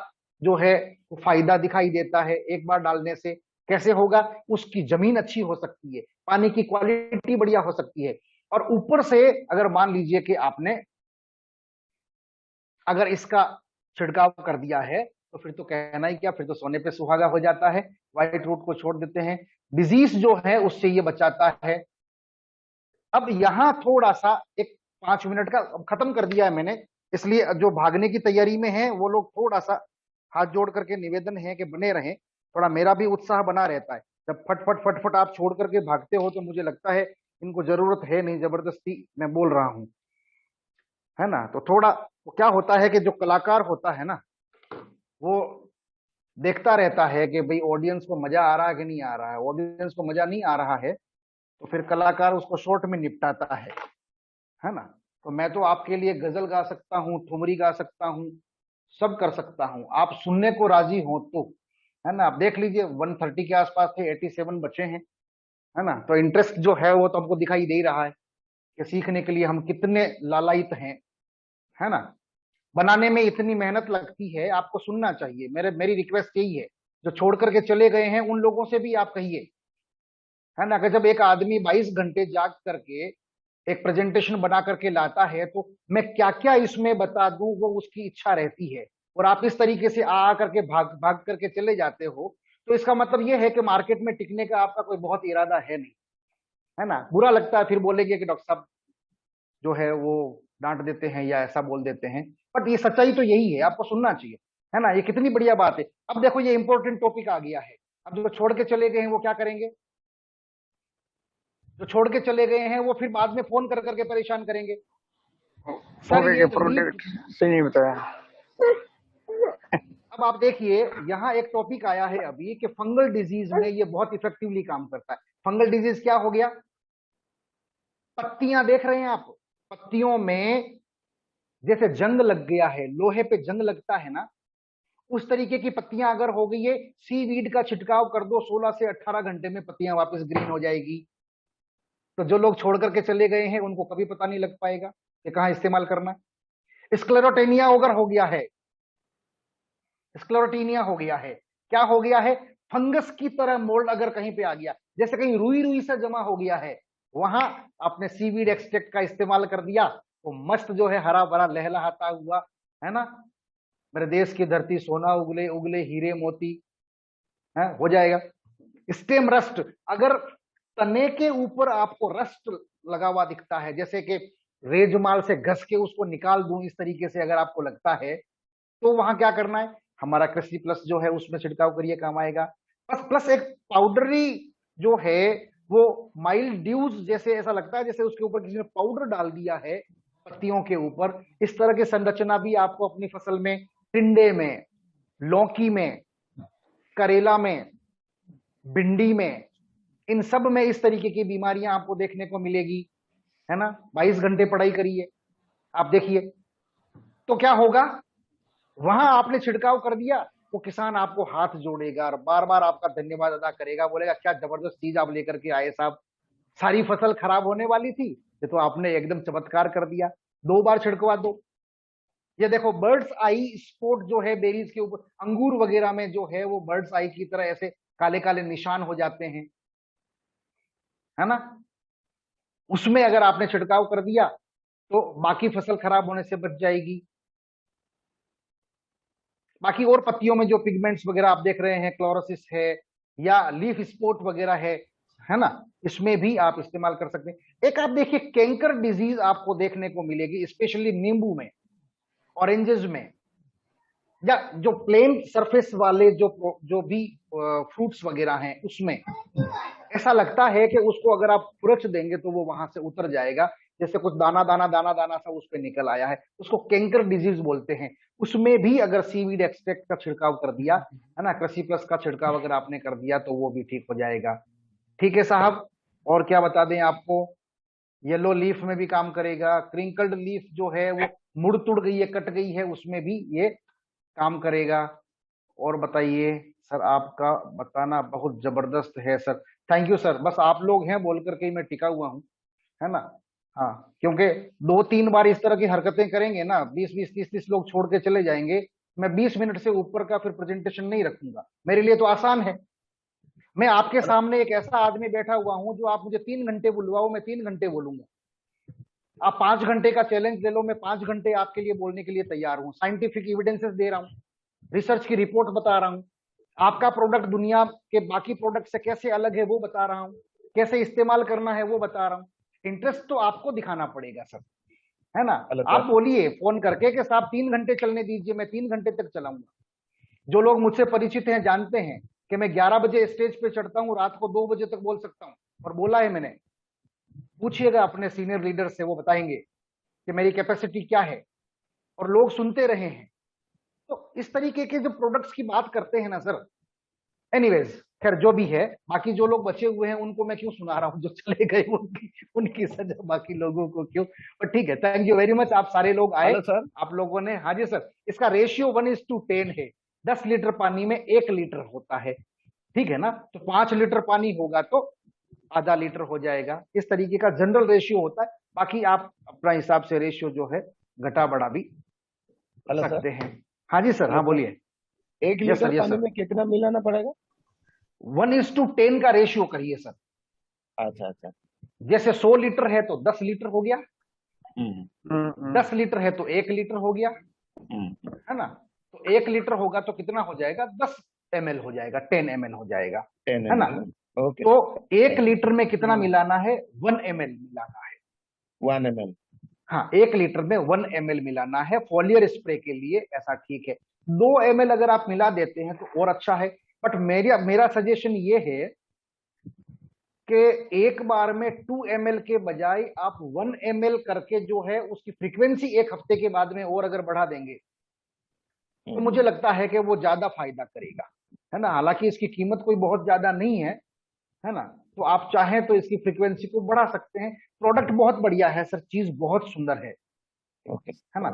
जो है फायदा दिखाई देता है एक बार डालने से, कैसे होगा, उसकी जमीन अच्छी हो सकती है, पानी की क्वालिटी बढ़िया हो सकती है, और ऊपर से अगर मान लीजिए कि आपने अगर इसका छिड़काव कर दिया है, तो फिर तो कहना ही क्या, फिर तो सोने पे सुहागा हो जाता है। व्हाइट रूट को छोड़ देते हैं, डिजीज जो है उससे ये बचाता है। अब यहां थोड़ा सा एक 5 मिनट का खत्म कर दिया है मैंने, इसलिए जो भागने की तैयारी में है वो लोग थोड़ा सा हाथ जोड़ करके निवेदन है कि बने रहें, थोड़ा मेरा भी उत्साह बना रहता है। जब फट फट फट फट आप छोड़ करके भागते हो तो मुझे लगता है इनको जरूरत है नहीं, जबरदस्ती मैं बोल रहा हूं, है ना। तो थोड़ा वो क्या होता है कि जो कलाकार होता है ना, वो देखता रहता है कि भाई ऑडियंस को मजा आ रहा है कि नहीं आ रहा है। ऑडियंस को मजा नहीं आ रहा है तो फिर कलाकार उसको शॉर्ट में निपटाता है ना। तो मैं तो आपके लिए गजल गा सकता हूँ, ठुमरी गा सकता हूँ, सब कर सकता हूँ, आप सुनने को राजी हो तो, है ना। आप देख लीजिए 130 के आसपास थे, 87 बचे हैं, है ना। तो इंटरेस्ट जो है वो तो हमको दिखाई दे ही रहा है कि सीखने के लिए हम कितने लालायित हैं, है ना। बनाने में इतनी मेहनत लगती है, आपको सुनना चाहिए। मेरी रिक्वेस्ट यही है, जो छोड़ करके चले गए हैं उन लोगों से भी आप कहिए, है ना, कि जब एक आदमी 22 घंटे जाग करके एक प्रेजेंटेशन बना करके लाता है तो मैं क्या क्या इसमें बता दूं, वो उसकी इच्छा रहती है। और आप इस तरीके से आ करके भाग भाग करके चले जाते हो, तो इसका मतलब ये है कि मार्केट में टिकने का आपका कोई बहुत इरादा है नहीं, है ना। बुरा लगता है फिर बोलेंगे कि डॉक्टर साहब जो है वो डांट देते हैं या ऐसा बोल देते हैं, बट ये सच्चाई तो यही है, आपको सुनना चाहिए, है ना। ये कितनी बढ़िया बात है। अब देखो ये इंपॉर्टेंट टॉपिक आ गया है। अब जो छोड़ के चले गए हैं वो क्या करेंगे, जो छोड़ के चले गए हैं वो फिर बाद में फोन कर करके परेशान करेंगे, सर ओके ये के प्रोडक्ट से नहीं बताया। अब आप देखिए यहाँ एक टॉपिक आया है अभी कि फंगल डिजीज में ये बहुत इफेक्टिवली काम करता है। फंगल डिजीज क्या हो गया, पत्तियां देख रहे हैं आप, पत्तियों में जैसे जंग लग गया है, लोहे पे जंग लगता है ना, उस तरीके की पत्तियां अगर हो गई है, सीवीड का छिड़काव कर दो, 16 से 18 घंटे में पत्तियां वापस ग्रीन हो जाएगी। तो जो लोग छोड़ करके चले गए हैं उनको कभी पता नहीं लग पाएगा कि कहाँ इस्तेमाल करना है। स्क्लेरोटेनिया अगर हो गया है, स्क्लेरोटीनिया हो गया है, क्या हो गया है, फंगस की तरह मोल्ड अगर कहीं पे आ गया, जैसे कहीं रुई रुई से जमा हो गया है, वहां आपने सीवीड एक्सट्रैक्ट का इस्तेमाल कर दिया तो मस्त जो है हरा भरा लहलहाता हुआ, है ना, मेरे देश की धरती सोना उगले उगले हीरे मोती है, हो जाएगा। स्टेम रस्ट, अगर तने के ऊपर आपको रस्ट लगा हुआ दिखता है, जैसे कि रेजमाल से घस के उसको निकाल दूं इस तरीके से अगर आपको लगता है, तो वहां क्या करना है, हमारा कृषि प्लस जो है उसमें छिड़काव करिए, काम आएगा। बस प्लस एक पाउडरी जो है वो माइल्ड ड्यूज जैसे ऐसा लगता है जैसे उसके ऊपर किसी ने पाउडर डाल दिया है पत्तियों के ऊपर, इस तरह की संरचना भी आपको अपनी फसल में, टिंडे में, लौकी में, करेला में, भिंडी में, इन सब में इस तरीके की बीमारियां आपको देखने को मिलेगी, है ना। 22 घंटे पढ़ाई करिए, आप देखिए तो क्या होगा, वहां आपने छिड़काव कर दिया वो किसान आपको हाथ जोड़ेगा और बार बार आपका धन्यवाद अदा करेगा, बोलेगा क्या जबरदस्त चीज आप लेकर के आए साहब, सारी फसल खराब होने वाली थी, ये तो आपने एकदम चमत्कार कर दिया, 2 बार छिड़कवा दो। ये देखो बर्ड्स आई स्पॉट जो है बेरीज के ऊपर, अंगूर वगैरह में जो है वो बर्ड्स आई की तरह ऐसे काले काले निशान हो जाते हैं, है ना, उसमें अगर आपने छिड़काव कर दिया तो बाकी फसल खराब होने से बच जाएगी। बाकी और पत्तियों में जो पिगमेंट्स वगैरह आप देख रहे हैं, क्लोरोसिस है या लीफ स्पॉट वगैरह है ना, इसमें भी आप इस्तेमाल कर सकते हैं। एक आप देखिए कैंकर डिजीज आपको देखने को मिलेगी स्पेशली नींबू में, ऑरेंजेस में, या जो प्लेन सरफेस वाले जो भी फ्रूट्स वगैरह हैं उसमें ऐसा लगता है कि उसको अगर आप खुरच देंगे तो वो वहां से उतर जाएगा, जैसे कुछ दाना दाना दाना दाना सा उस पर निकल आया है, उसको कैंकर डिजीज बोलते हैं। उसमें भी अगर सीवीड एक्सट्रैक्ट का छिड़काव कर दिया, है ना, कृषि प्लस का छिड़काव अगर आपने कर दिया तो वो भी ठीक हो जाएगा। ठीक है साहब, और क्या बता दें आपको, येलो लीफ में भी काम करेगा, क्रिंकल्ड लीफ जो है वो मुड़ तुड़ गई है, कट गई है, उसमें भी ये काम करेगा। और बताइए सर, आपका बताना बहुत जबरदस्त है सर, थैंक यू सर, बस आप लोग हैं बोल करके मैं टिका हुआ हूँ, है ना। हाँ, क्योंकि 2-3 बार इस तरह की हरकतें करेंगे ना, 20-20 30-30 लोग छोड़ के चले जाएंगे, मैं 20 मिनट से ऊपर का फिर प्रेजेंटेशन नहीं रखूंगा, मेरे लिए तो आसान है। मैं आपके सामने एक ऐसा आदमी बैठा हुआ हूं जो आप मुझे 3 घंटे बुलवाओ मैं 3 घंटे बोलूंगा, आप 5 घंटे का चैलेंज ले लो, मैं 5 घंटे आपके लिए बोलने के लिए तैयार हूँ, साइंटिफिक एविडेंसेस दे रहा हूँ, रिसर्च की रिपोर्ट बता रहा हूँ, आपका प्रोडक्ट दुनिया के बाकी प्रोडक्ट से कैसे अलग है वो बता रहा हूँ, कैसे इस्तेमाल करना है वो बता रहा हूँ। इंटरेस्ट तो आपको दिखाना पड़ेगा सर, है ना। आप बोलिए फोन करके कि साहब 3 घंटे चलने दीजिए, मैं 3 घंटे तक चलाऊंगा। जो लोग मुझसे परिचित हैं जानते हैं कि मैं 11 बजे स्टेज पे चढ़ता हूँ, रात को 2 बजे तक बोल सकता हूँ, और बोला है मैंने, पूछिएगा अपने सीनियर लीडर से, वो बताएंगे कि मेरी कैपेसिटी क्या है, और लोग सुनते रहे हैं। तो इस तरीके के जो प्रोडक्ट्स की बात करते हैं ना सर, एनीवेज खैर जो भी है, बाकी जो लोग बचे हुए हैं उनको मैं क्यों सुना रहा हूँ, जो चले गए उनकी सजा बाकी लोगों को क्यों, पर ठीक है, थैंक यू वेरी मच, आप सारे लोग आए सर, आप लोगों ने, हाँ जी सर, इसका रेशियो 1:10 है, 10 लीटर पानी में 1 लीटर होता है, ठीक है ना, तो 5 लीटर पानी होगा तो आधा लीटर हो जाएगा, इस तरीके का जनरल रेशियो होता है, बाकी आप अपना हिसाब से रेशियो जो है घटा बढ़ा भी सकते हैं। हाँ जी सर, हाँ बोलिए। 1 लीटर पानी में कितना मिलाना पड़ेगा? 1:10 का रेशियो करिए सर। अच्छा अच्छा, जैसे 100 लीटर है तो 10 लीटर हो गया, 10 लीटर है तो 1 लीटर हो गया, है ना, तो 1 लीटर होगा तो कितना हो जाएगा, 10 ml हो जाएगा, 10 ml हो जाएगा, 10 है ना। ओके, तो 1 लीटर में कितना मिलाना है, 1 ml मिलाना है, 1 ml, हाँ 1 लीटर में 1 ml मिलाना है फॉलियर स्प्रे के लिए, ऐसा ठीक है। 2 ml अगर आप मिला देते हैं तो और अच्छा है, बट मेरा सजेशन ये है कि एक बार में 2 ml के बजाय आप 1 ml करके जो है उसकी फ्रीक्वेंसी 1 हफ्ते के बाद में और अगर बढ़ा देंगे तो मुझे लगता है कि वो ज्यादा फायदा करेगा, है ना। हालांकि इसकी कीमत कोई बहुत ज्यादा नहीं है ना, तो आप चाहें तो इसकी फ्रीक्वेंसी को बढ़ा सकते हैं। प्रोडक्ट बहुत बढ़िया है सर, चीज बहुत सुंदर है, है ना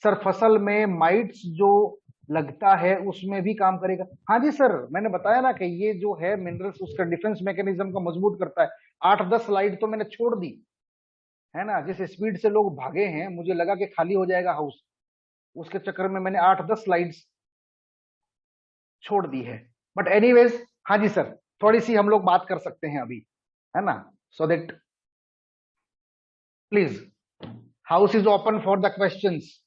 सर। फसल में माइट्स जो लगता है उसमें भी काम करेगा। हाँ जी सर, मैंने बताया ना कि ये जो है मिनरल्स उसका डिफेंस मैकेनिज्म को मजबूत करता है। 8-10 स्लाइड तो मैंने छोड़ दी है ना। जिस स्पीड से लोग भागे हैं, मुझे लगा कि खाली हो जाएगा हाउस, उसके चक्कर में मैंने 8-10 स्लाइड्स छोड़ दी है। बट एनीवेज, हाँ जी सर, थोड़ी सी हम लोग बात कर सकते हैं अभी, है ना, so that please house is open for the questions.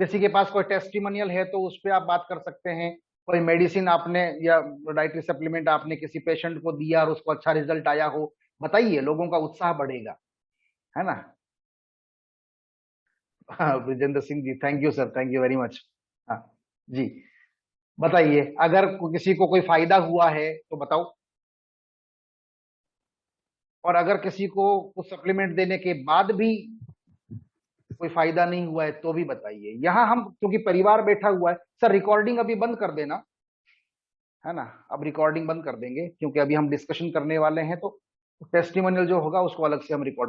किसी के पास कोई टेस्टिमोनियल है तो उस पर आप बात कर सकते हैं। कोई मेडिसिन आपने या डाइटरी सप्लीमेंट आपने किसी पेशेंट को दिया और उसको अच्छा रिजल्ट आया हो, बताइए, लोगों का उत्साह बढ़ेगा, है ना। हाँ, Vijender Singh ji, thank you sir, thank you very much. हाँ जी, बताइए, अगर किसी को कोई फायदा हुआ है तो बताओ, और अगर किसी को कुछ सप्लीमेंट देने के बाद भी कोई फायदा नहीं हुआ है तो भी बताइए। यहां हम क्योंकि परिवार बैठा हुआ है सर, रिकॉर्डिंग अभी बंद कर देना, है ना। अब रिकॉर्डिंग बंद कर देंगे क्योंकि अभी हम डिस्कशन करने वाले हैं, तो टेस्टिमोनियल जो होगा उसको अलग से हम रिकॉर्ड